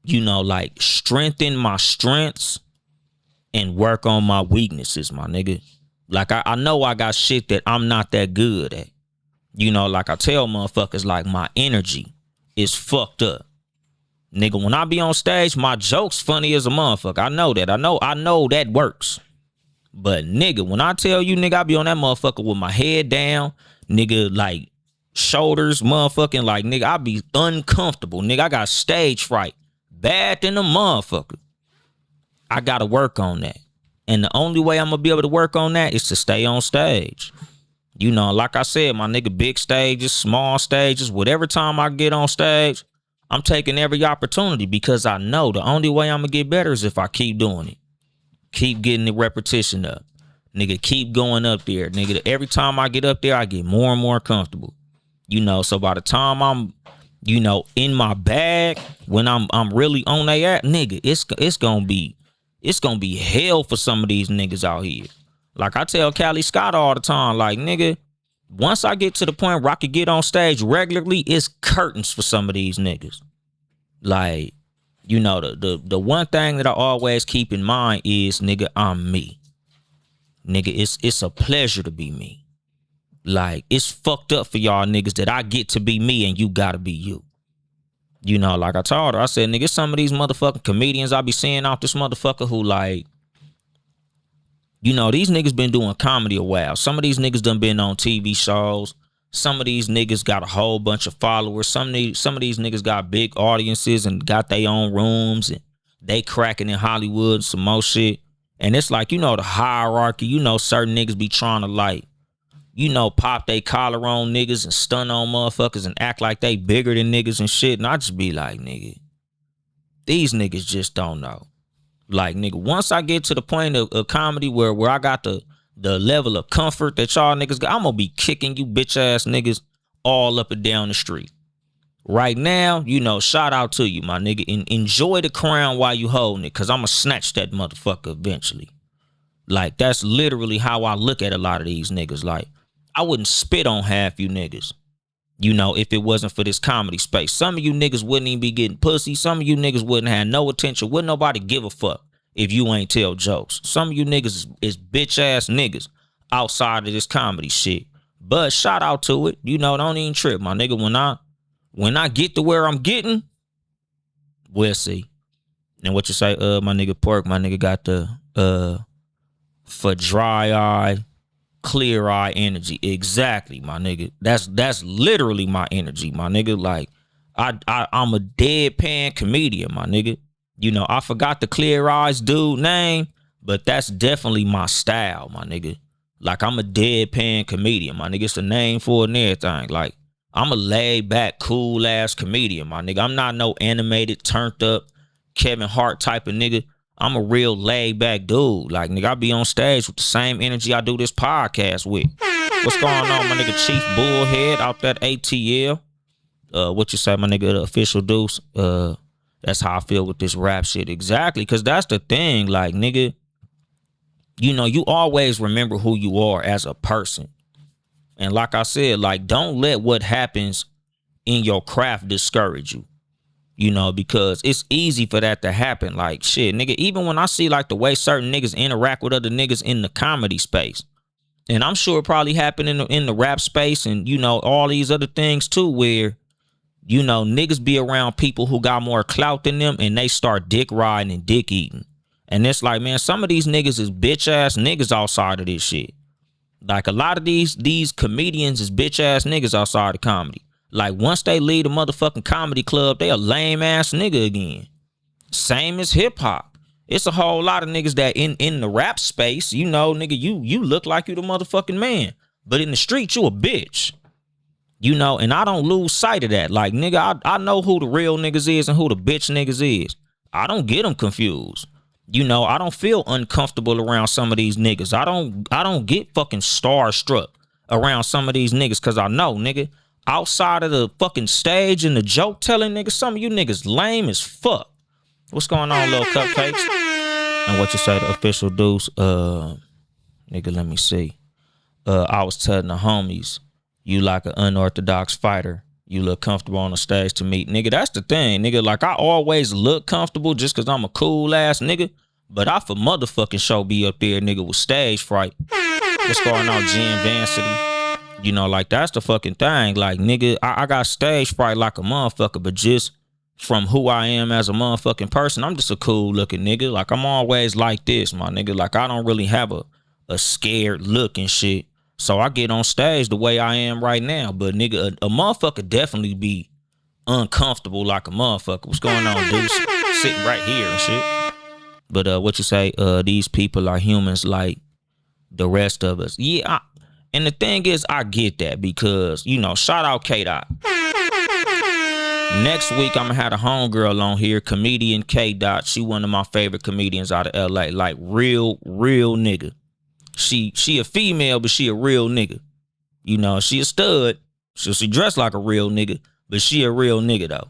you know, like strengthen my strengths and work on my weaknesses, my nigga. Like I know I got shit that I'm not that good at. You know, like I tell motherfuckers, like my energy is fucked up. Nigga, when I be on stage, my jokes funny as a motherfucker. I know that. I know that works. But nigga, when I tell you, nigga, I be on that motherfucker with my head down, nigga, like shoulders, motherfucking, like, nigga, I be uncomfortable. Nigga, I got stage fright. Bad than a motherfucker. I gotta work on that. And the only way I'm gonna be able to work on that is to stay on stage. You know, like I said, my nigga, big stages, small stages, whatever time I get on stage, I'm taking every opportunity because I know the only way I'm gonna get better is if I keep doing it. Keep getting the repetition up. Nigga, keep going up there. Nigga, every time I get up there, I get more and more comfortable. You know, so by the time I'm, you know, in my bag, when I'm really on they ass, nigga, it's gonna be hell for some of these niggas out here. Like I tell Callie Scott all the time, like, nigga, once I get to the point where I could get on stage regularly, it's curtains for some of these niggas. Like, you know, the one thing that I always keep in mind is, nigga, I'm me. Nigga, it's a pleasure to be me. Like, it's fucked up for y'all niggas that I get to be me and you gotta be you. You know, like I told her, I said, nigga, some of these motherfucking comedians I be seeing out this motherfucker who, like, you know, these niggas been doing comedy a while. Some of these niggas done been on TV shows. Some of these niggas got a whole bunch of followers. Some of these niggas got big audiences and got their own rooms and they cracking in Hollywood and some more shit. And it's like, you know, the hierarchy, you know, certain niggas be trying to, like, you know, pop they collar on niggas and stun on motherfuckers and act like they bigger than niggas and shit. And I just be like, nigga, these niggas just don't know. Like, nigga, once I get to the point of comedy where I got the level of comfort that y'all niggas got, I'm gonna be kicking you bitch ass niggas all up and down the street. Right now, you know, shout out to you, my nigga. And enjoy the crown while you holding it, cause I'ma snatch that motherfucker eventually. Like, that's literally how I look at a lot of these niggas. Like, I wouldn't spit on half you niggas, you know, if it wasn't for this comedy space. Some of you niggas wouldn't even be getting pussy. Some of you niggas wouldn't have no attention. Wouldn't nobody give a fuck if you ain't tell jokes. Some of you niggas is bitch ass niggas outside of this comedy shit. But shout out to it. You know, don't even trip, my nigga. When I get to where I'm getting, we'll see. And what you say, my nigga Pork, my nigga got the for dry eye, clear eye energy. Exactly, my nigga. That's literally my energy, my nigga. Like, I'm a deadpan comedian, my nigga. You know, I forgot the clear eyes dude name, but that's definitely my style, my nigga. Like, I'm a deadpan comedian, my nigga. It's a name for it and everything. Like, I'm a laid back, cool ass comedian, my nigga. I'm not no animated, turned up Kevin Hart type of nigga. I'm a real laid back dude. Like, nigga, I be on stage with the same energy I do this podcast with. What's going on, my nigga Chief Bullhead out that ATL? What you say, my nigga, the official deuce? That's how I feel with this rap shit. Exactly, because that's the thing. Like, nigga, you know, you always remember who you are as a person. And like I said, like, don't let what happens in your craft discourage you. You know, because it's easy for that to happen. Like, shit, nigga, even when I see like the way certain niggas interact with other niggas in the comedy space, and I'm sure it probably happened in the rap space and, you know, all these other things too, where, you know, niggas be around people who got more clout than them and they start dick riding and dick eating. And it's like, man, some of these niggas is bitch ass niggas outside of this shit. Like, a lot of these comedians is bitch ass niggas outside of comedy. Like, once they leave the motherfucking comedy club, they a lame ass nigga again. Same as hip hop. It's a whole lot of niggas that in the rap space, you know, nigga, you look like you the motherfucking man. But in the street, you a bitch. You know, and I don't lose sight of that. Like, nigga, I know who the real niggas is and who the bitch niggas is. I don't get them confused. You know, I don't feel uncomfortable around some of these niggas. I don't get fucking starstruck around some of these niggas, because I know, nigga, outside of the fucking stage and the joke telling, nigga, some of you niggas lame as fuck. What's going on, little cupcakes? And what you say, the official deuce? Nigga, let me see. I was telling the homies, you like an unorthodox fighter. You look comfortable on the stage to meet. Nigga, that's the thing, nigga. Like, I always look comfortable just because I'm a cool ass nigga. But I for motherfucking sure be up there, nigga, with stage fright. What's going on, Jen Vancity? You know, like, that's the fucking thing. Like, nigga, I got stage fright like a motherfucker, but just from who I am as a motherfucking person, I'm just a cool looking nigga. Like, I'm always like this, my nigga. Like, I don't really have a scared look and shit. So I get on stage the way I am right now. But, nigga, a motherfucker definitely be uncomfortable like a motherfucker. What's going on, dude? Sitting right here and shit. But what you say, these people are humans like the rest of us. Yeah, and the thing is, I get that because, you know, shout out K-Dot. Next week, I'm going to have a homegirl on here, comedian K-Dot. She one of my favorite comedians out of L.A. Like, real nigga. She a female, but she a real nigga. You know, she a stud. So she dressed like a real nigga, but she a real nigga, though.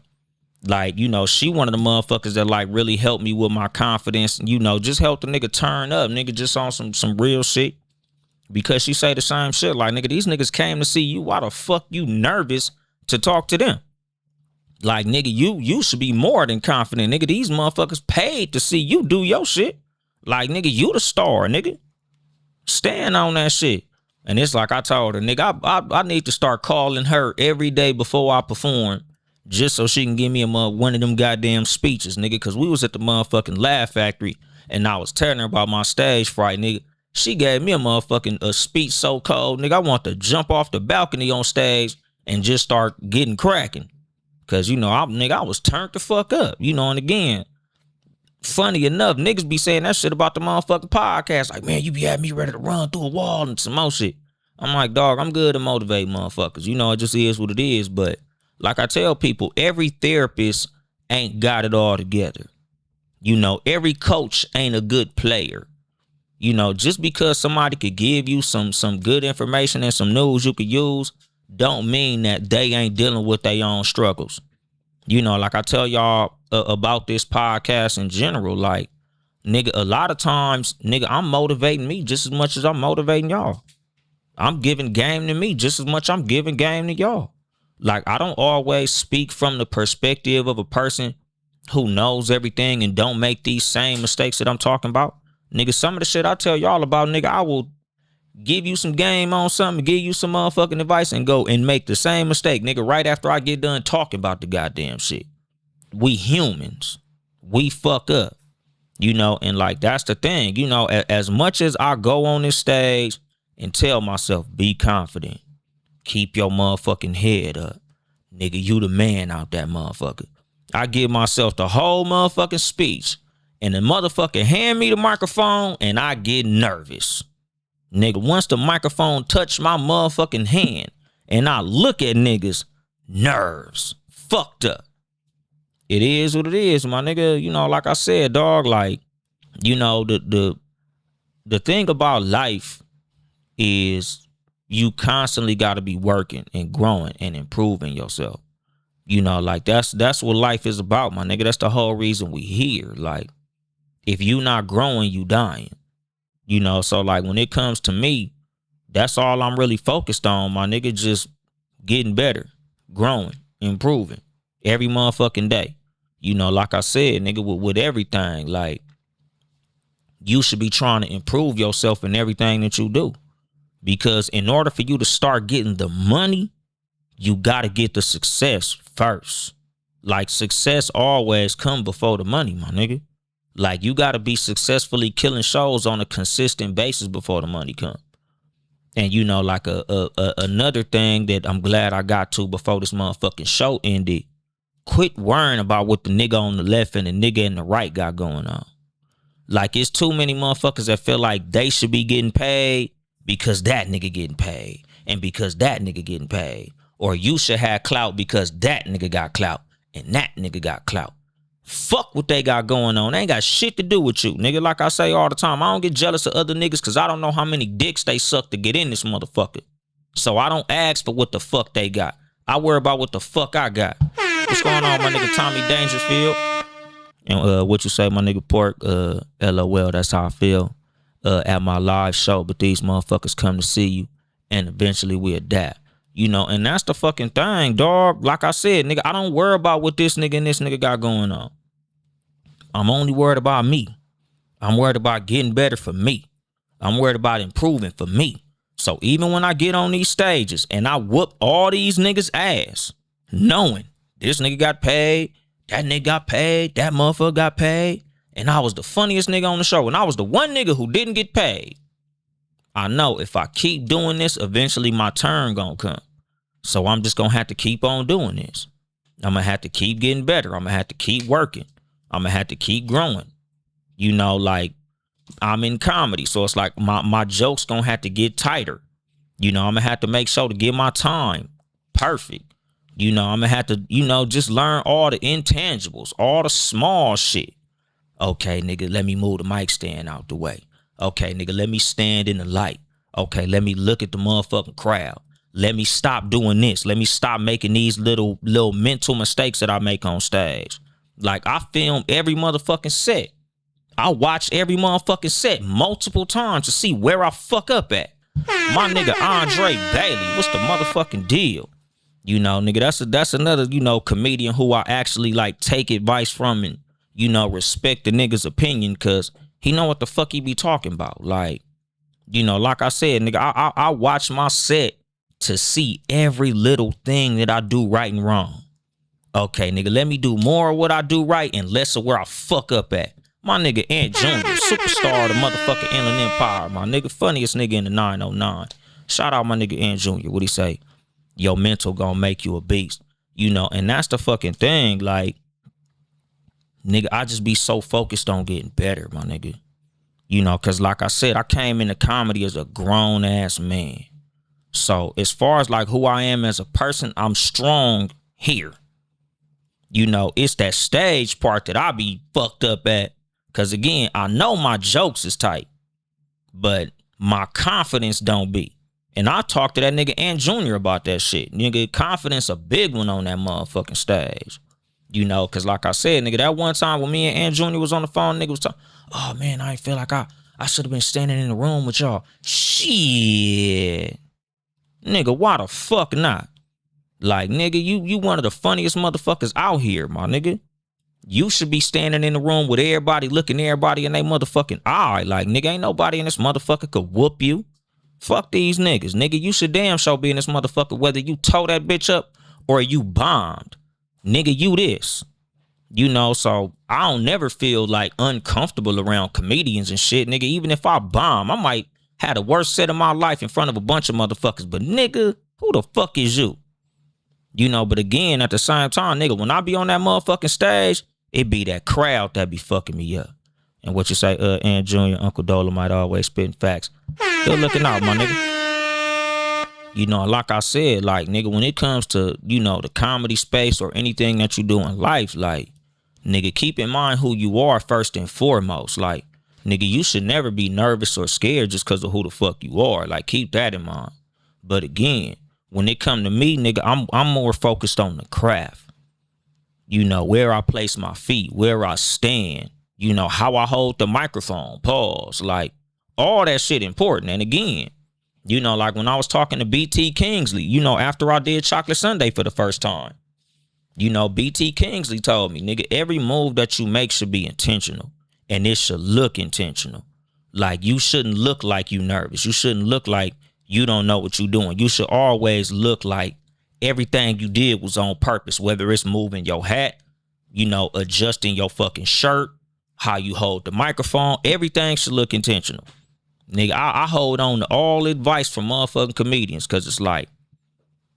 Like, you know, she one of the motherfuckers that, like, really helped me with my confidence. You know, just help the nigga turn up, nigga, just on some real shit. Because she say the same shit. Like, nigga, these niggas came to see you. Why the fuck you nervous to talk to them? Like, nigga, you should be more than confident. Nigga, these motherfuckers paid to see you do your shit. Like, nigga, you the star, nigga. Stand on that shit. And it's like I told her, nigga, I need to start calling her every day before I perform, just so she can give me one of them goddamn speeches, nigga. Because we was at the motherfucking Laugh Factory, and I was telling her about my stage fright, nigga. She gave me a speech so cold, nigga, I want to jump off the balcony on stage and just start getting cracking. Because, you know, I was turned the fuck up, you know. And again, funny enough, niggas be saying that shit about the motherfucking podcast. Like, man, you be having me ready to run through a wall and some more shit. I'm like, dog, I'm good to motivate motherfuckers. You know, it just is what it is. But like I tell people, every therapist ain't got it all together. You know, every coach ain't a good player. You know, just because somebody could give you some good information and some news you could use, don't mean that they ain't dealing with their own struggles. You know, like I tell y'all about this podcast in general, like, nigga, a lot of times, nigga, I'm motivating me just as much as I'm motivating y'all. I'm giving game to me just as much I'm giving game to y'all. Like, I don't always speak from the perspective of a person who knows everything and don't make these same mistakes that I'm talking about. Nigga, some of the shit I tell y'all about, nigga, I will give you some game on something, give you some motherfucking advice, and go and make the same mistake, nigga, right after I get done talking about the goddamn shit. We humans. We fuck up. You know, and like, that's the thing. You know, as much as I go on this stage and tell myself, be confident, keep your motherfucking head up, nigga, you the man out that motherfucker. I give myself the whole motherfucking speech, and the motherfucker hand me the microphone, and I get nervous. Nigga, once the microphone touch my motherfucking hand and I look at niggas, nerves fucked up. It is what it is, my nigga. You know, like I said, dog, like, you know, the thing about life is you constantly got to be working and growing and improving yourself. You know, like, that's what life is about, my nigga. That's the whole reason we here. Like, if you not growing, you dying. You know, so like, when it comes to me, That's all I'm really focused on, my nigga. Just getting better, growing, improving every motherfucking day. You know, like I said, nigga, with everything, like, you should be trying to improve yourself in everything that you do. Because in order for you to start getting the money, you got to get the success first. Like, success always come before the money, my nigga. Like, you got to be successfully killing shows on a consistent basis before the money come. And you know, like another thing that I'm glad I got to before this motherfucking show ended, quit worrying about what the nigga on the left and the nigga in the right got going on. Like, it's too many motherfuckers that feel like they should be getting paid because that nigga getting paid and because that nigga getting paid. Or you should have clout because that nigga got clout and that nigga got clout. Fuck what they got going on. They ain't got shit to do with you, nigga. Like I say all the time, I don't get jealous of other niggas because I don't know how many dicks they suck to get in this motherfucker. So I don't ask for what the fuck they got. I worry about what the fuck I got. What's going on, my nigga Tommy Dangerfield? And what you say, my nigga Pork? LOL, that's how I feel at my live show. But these motherfuckers come to see you and eventually we'll die. You know, and that's the fucking thing, dog. Like I said, nigga, I don't worry about what this nigga and this nigga got going on. I'm only worried about me. I'm worried about getting better for me. I'm worried about improving for me. So even when I get on these stages and I whoop all these niggas' ass, knowing this nigga got paid, that nigga got paid, that motherfucker got paid, and I was the funniest nigga on the show, and I was the one nigga who didn't get paid, I know if I keep doing this, eventually my turn gonna come. So I'm just gonna have to keep on doing this. I'm gonna have to keep getting better. I'm gonna have to keep working. I'm gonna have to keep growing. You know, like, I'm in comedy, so it's like my jokes gonna have to get tighter. You know, I'm gonna have to make sure to get my time perfect. You know, I'm gonna have to, you know, just learn all the intangibles, all the small shit. Okay, nigga, let me move the mic stand out the way. Okay, nigga, let me stand in the light. Okay, let me look at the motherfucking crowd. Let me stop doing this. Let me stop making these little mental mistakes that I make on stage. Like, I film every motherfucking set. I watch every motherfucking set multiple times to see where I fuck up at. My nigga Andre Bailey, what's the motherfucking deal? You know, nigga, that's another, you know, comedian who I actually like take advice from and, you know, respect the nigga's opinion because he know what the fuck he be talking about. Like, you know, like I said, nigga, I watch my set to see every little thing that I do right and wrong. Okay, nigga, let me do more of what I do right and less of where I fuck up at. My nigga Ant Jr., superstar of the motherfucking Inland Empire. My nigga, funniest nigga in the 909. Shout out my nigga Ant Jr. What he say? Your mental gonna make you a beast. You know, and that's the fucking thing. Like, nigga, I just be so focused on getting better, my nigga. You know, because like I said, I came into comedy as a grown-ass man. So as far as like who I am as a person, I'm strong here. You know, it's that stage part that I be fucked up at. Because again, I know my jokes is tight, but my confidence don't be. And I talked to that nigga Ant Jr. about that shit. Nigga, confidence a big one on that motherfucking stage. You know, because like I said, nigga, that one time when me and Ant Jr. was on the phone, nigga was talking, oh man, I feel like I should have been standing in the room with y'all. Shit. Nigga, why the fuck not? Like, nigga, you one of the funniest motherfuckers out here, my nigga. You should be standing in the room with everybody, looking everybody in their motherfucking eye. Like, nigga, ain't nobody in this motherfucker could whoop you. Fuck these niggas. Nigga, you should damn sure be in this motherfucker whether you tore that bitch up or you bombed. Nigga, you this. You know, so I don't never feel like uncomfortable around comedians and shit. Nigga, even if I bomb, I might have the worst set of my life in front of a bunch of motherfuckers. But nigga, who the fuck is you? You know, but again, at the same time, nigga, when I be on that motherfucking stage, it be that crowd that be fucking me up. And what you say, Ant Jr., Uncle Dolemite always spitting facts. Good looking out, my nigga. You know, like I said, like, nigga, when it comes to, you know, the comedy space or anything that you do in life, like, nigga, keep in mind who you are first and foremost. Like, nigga, you should never be nervous or scared just because of who the fuck you are. Like, keep that in mind. But again, when it come to me, nigga, I'm more focused on the craft. You know, where I place my feet, where I stand, you know, how I hold the microphone, pause, like, all that shit important. And again, You know, like when I was talking to BT Kingsley, you know, after I did Chocolate Sunday for the first time, you know, BT Kingsley told me, nigga, every move that you make should be intentional and it should look intentional. Like you shouldn't look like you nervous. You shouldn't look like you don't know what you're doing. You should always look like everything you did was on purpose, whether it's moving your hat, you know, adjusting your fucking shirt, how you hold the microphone, everything should look intentional. Nigga, I hold on to all advice from motherfucking comedians because it's like,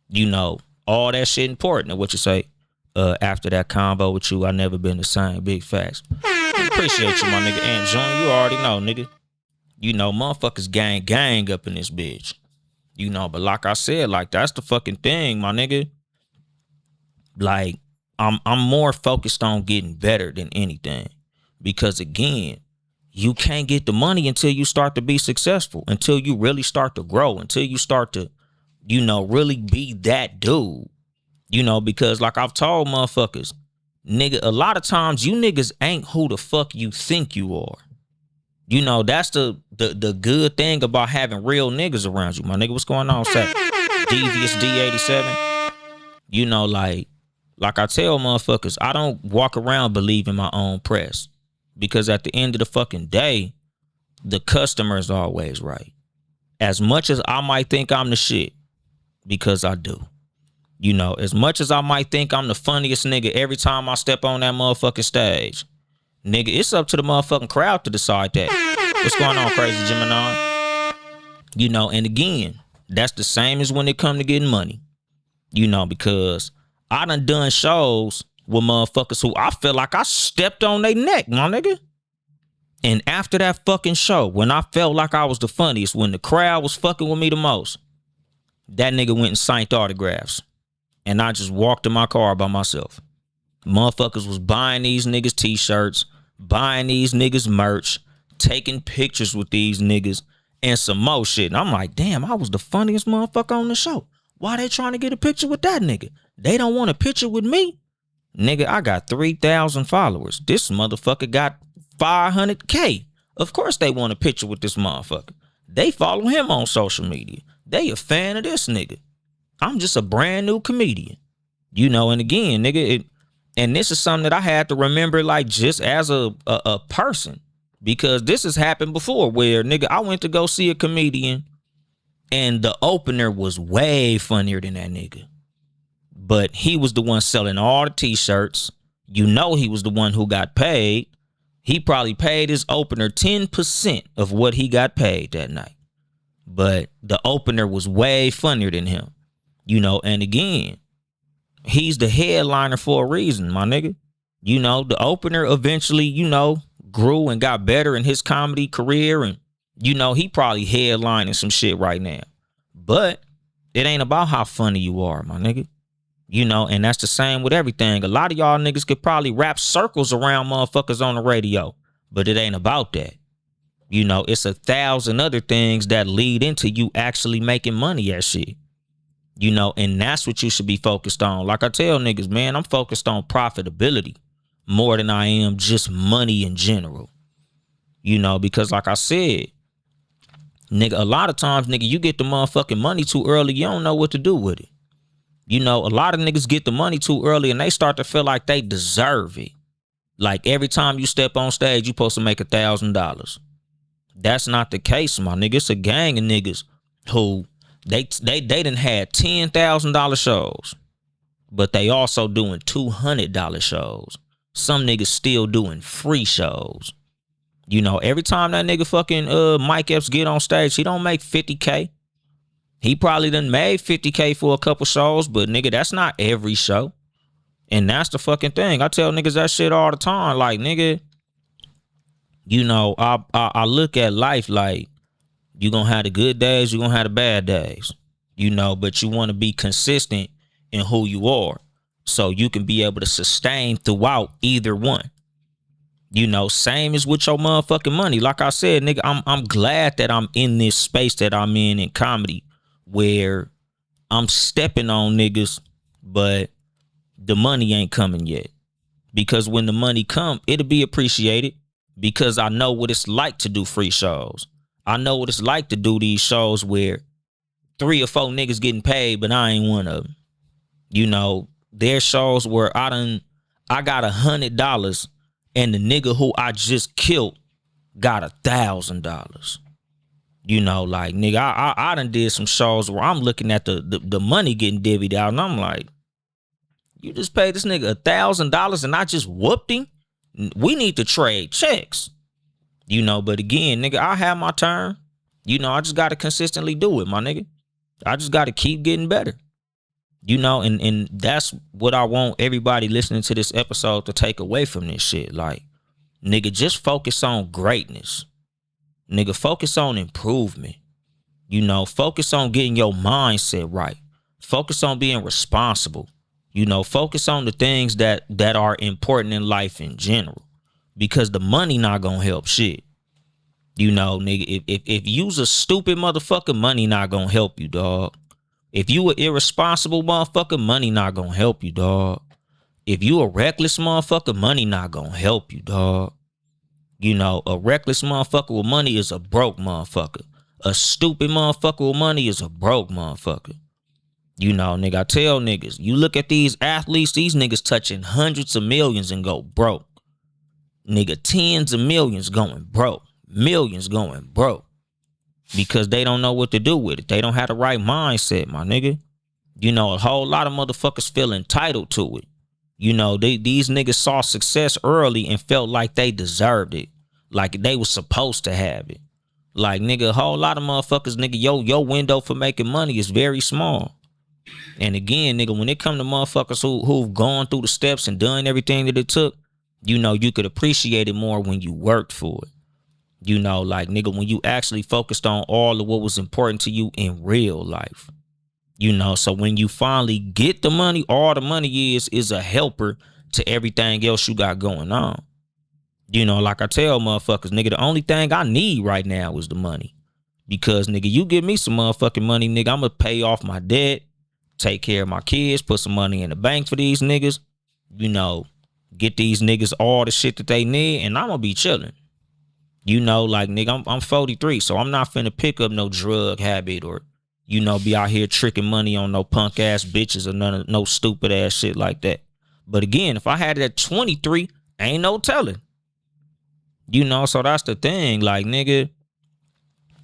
you know, all that shit important. And what you say, after that combo with you, I never been the same. Big facts. Appreciate you, my nigga. And June, you already know, nigga. You know, motherfuckers gang up in this bitch. You know, but like I said, like that's the fucking thing, my nigga. Like, I'm more focused on getting better than anything. Because again, you can't get the money until you start to be successful, until you really start to grow, until you start to, you know, really be that dude. You know, because like I've told motherfuckers, nigga, a lot of times you niggas ain't who the fuck you think you are. You know, that's the good thing about having real niggas around you. My nigga, what's going on? Say, Devious D87. You know, like I tell motherfuckers, I don't walk around believing my own press. Because at the end of the fucking day, the customer is always right. As much as I might think I'm the shit, because I do. You know, as much as I might think I'm the funniest nigga every time I step on that motherfucking stage, nigga, it's up to the motherfucking crowd to decide that. What's going on, Crazy Gemini? You know, and again, that's the same as when it come to getting money. You know, because I done shows with motherfuckers who I feel like I stepped on their neck, my nigga. And after that fucking show, when I felt like I was the funniest, when the crowd was fucking with me the most, that nigga went and signed autographs. And I just walked in my car by myself. Motherfuckers was buying these niggas t-shirts, buying these niggas merch, taking pictures with these niggas, and some more shit. And I'm like, damn, I was the funniest motherfucker on the show. Why they trying to get a picture with that nigga? They don't want a picture with me? Nigga, I got 3,000 followers. This motherfucker got 500K. Of course they want a picture with this motherfucker. They follow him on social media. They a fan of this nigga. I'm just a brand new comedian. You know, and again, nigga, and this is something that I had to remember, like, just as a person. Because this has happened before where, nigga, I went to go see a comedian and the opener was way funnier than that nigga. But he was the one selling all the t-shirts. You know he was the one who got paid. He probably paid his opener 10% of what he got paid that night. But the opener was way funnier than him. You know, and again, he's the headliner for a reason, my nigga. You know, the opener eventually, you know, grew and got better in his comedy career. And, you know, he probably headlining some shit right now. But it ain't about how funny you are, my nigga. You know, and that's the same with everything. A lot of y'all niggas could probably wrap circles around motherfuckers on the radio. But it ain't about that. You know, it's 1,000 other things that lead into you actually making money at shit. You know, and that's what you should be focused on. Like I tell niggas, man, I'm focused on profitability more than I am just money in general. You know, because like I said, nigga, a lot of times, nigga, you get the motherfucking money too early. You don't know what to do with it. You know, a lot of niggas get the money too early and they start to feel like they deserve it. Like every time you step on stage, you supposed to make $1,000. That's not the case, my nigga. It's a gang of niggas who they done had $10,000 shows, but they also doing $200 shows. Some niggas still doing free shows. You know, every time that nigga fucking Mike Epps get on stage, he don't make 50K. He probably done made 50K for a couple shows, but nigga, that's not every show. And that's the fucking thing. I tell niggas that shit all the time. Like, nigga, you know, I look at life like you gonna have the good days, you gonna have the bad days. You know, but you want to be consistent in who you are so you can be able to sustain throughout either one. You know, same as with your motherfucking money. Like I said, nigga, I'm glad that I'm in this space that I'm in comedy where I'm stepping on niggas, but the money ain't coming yet. Because when the money come, it'll be appreciated because I know what it's like to do free shows. I know what it's like to do these shows where 3 or 4 niggas getting paid, but I ain't one of them. You know, there's shows where I got $100 and the nigga who I just killed got $1,000. You know, like, nigga, I done did some shows where I'm looking at the money getting divvied out, and I'm like, you just paid this nigga $1,000 and I just whooped him? We need to trade checks. You know, but again, nigga, I have my turn. You know, I just got to consistently do it, my nigga. I just got to keep getting better. You know, and that's what I want everybody listening to this episode to take away from this shit. Like, nigga, just focus on greatness. Nigga, focus on improvement. You know, focus on getting your mindset right. Focus on being responsible. You know, focus on the things that are important in life in general. Because the money not gonna help shit. You know, nigga, if you's a stupid motherfucker, money not gonna help you, dog. If you an irresponsible motherfucker, money not gonna help you, dog. If you a reckless motherfucker, money not gonna help you, dog. You know, a reckless motherfucker with money is a broke motherfucker. A stupid motherfucker with money is a broke motherfucker. You know, nigga, I tell niggas, you look at these athletes, these niggas touching hundreds of millions and go broke. Nigga, tens of millions going broke. Millions going broke. Because they don't know what to do with it. They don't have the right mindset, my nigga. You know, a whole lot of motherfuckers feel entitled to it. You know, these niggas saw success early and felt like they deserved it. Like they was supposed to have it. Like, nigga, a whole lot of motherfuckers, nigga, your window for making money is very small. And again, nigga, when it come to motherfuckers who've gone through the steps and done everything that it took, you know, you could appreciate it more when you worked for it. You know, like, nigga, when you actually focused on all of what was important to you in real life. You know, so when you finally get the money, all the money is a helper to everything else you got going on. You know, like I tell motherfuckers, nigga, the only thing I need right now is the money. Because, nigga, you give me some motherfucking money, nigga, I'm going to pay off my debt, take care of my kids, put some money in the bank for these niggas, you know, get these niggas all the shit that they need, and I'm going to be chilling. You know, like, nigga, I'm 43, so I'm not finna pick up no drug habit or, you know, be out here tricking money on no punk ass bitches or no stupid ass shit like that. But again, if I had it at 23, ain't no telling. You know, so that's the thing. Like, nigga,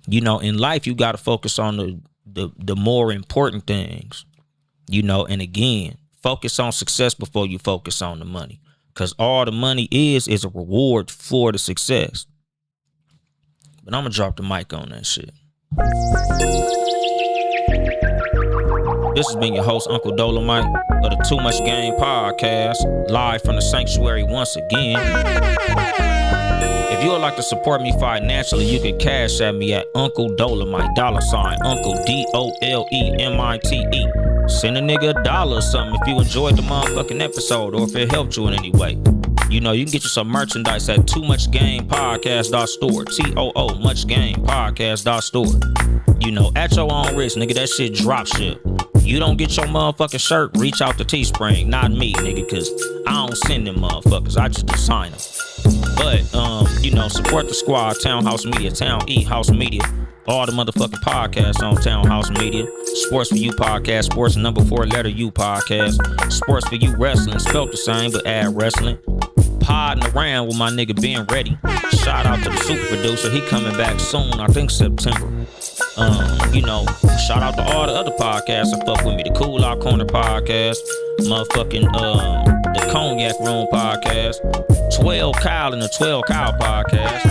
you know, in life, you got to focus on the more important things, you know, and again, focus on success before you focus on the money. Because all the money is a reward for the success. But I'm going to drop the mic on that shit. This has been your host, Uncle Dolemite, of the Too Much Game podcast, live from the sanctuary once again. If you would like to support me financially, you can cash at me at Uncle Dolemite, $ Uncle DOLEMITE. Send a nigga $1 or something if you enjoyed the motherfucking episode or if it helped you in any way. You know, you can get you some merchandise at toomuchgamepodcast.store. TOO muchgamepodcast.store. You know, at your own risk, nigga, that shit drop ship. You don't get your motherfucking shirt, reach out to Teespring. Not me, nigga, cause I don't send them motherfuckers. I just design them. But, you know, support the squad, Townhouse Media, Town E House Media. All the motherfucking podcasts on Townhouse Media. Sports for You podcast, Sports number 4 letter U podcast. Sports for You Wrestling, spelt the same, but add wrestling. Podding around with my nigga being ready. Shout out to the super producer. He coming back soon. I think September. You know, shout out to all the other podcasts that fuck with me. The Cool Out Corner podcast, motherfucking the Cognac Room podcast, 12 Kyle and the 12 Kyle podcast.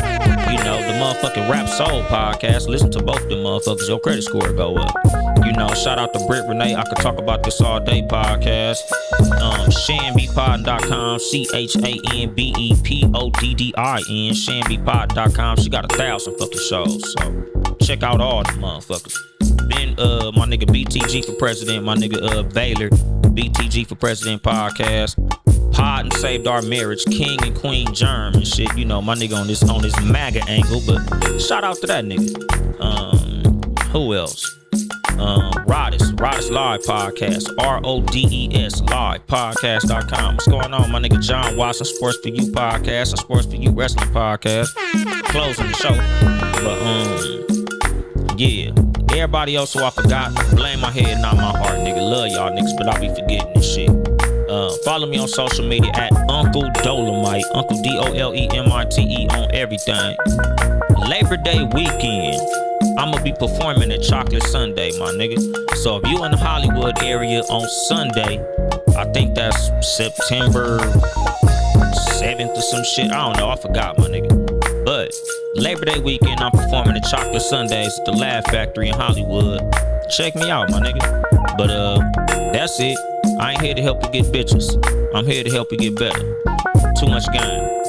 You know, the motherfucking Rap Soul podcast. Listen to both them motherfuckers. Your credit score go up. You know, shout out to Britt Renee. I could talk about this all day podcast. ShanbyPoddin.com, ChanBePoddin, ShanbyPoddin.com. She got 1,000 fucking shows. So check out all the motherfuckers. Then my nigga BTG for President, my nigga Baylor, BTG for President podcast. Poddin saved our marriage, King and Queen Germ and shit. You know, my nigga on this MAGA angle, but shout out to that nigga. Who else? Rodis Live Podcast, RODES Live Podcast.com. What's going on, my nigga John Watson, Sports for You Podcast and Sports for You Wrestling Podcast. Closing the show. But yeah. Everybody else who I forgot, blame my head, not my heart, nigga. Love y'all niggas, but I be forgetting this shit. Follow me on social media at Uncle Dolemite, Uncle Dolemite on everything. Labor Day weekend, I'ma be performing at Chocolate Sunday, my nigga. So if you in the Hollywood area on Sunday, I think that's September 7th or some shit. I don't know, I forgot, my nigga. But Labor Day weekend, I'm performing at Chocolate Sundays at the Laugh Factory in Hollywood. Check me out, my nigga. But that's it. I ain't here to help you get bitches. I'm here to help you get better. Too much game.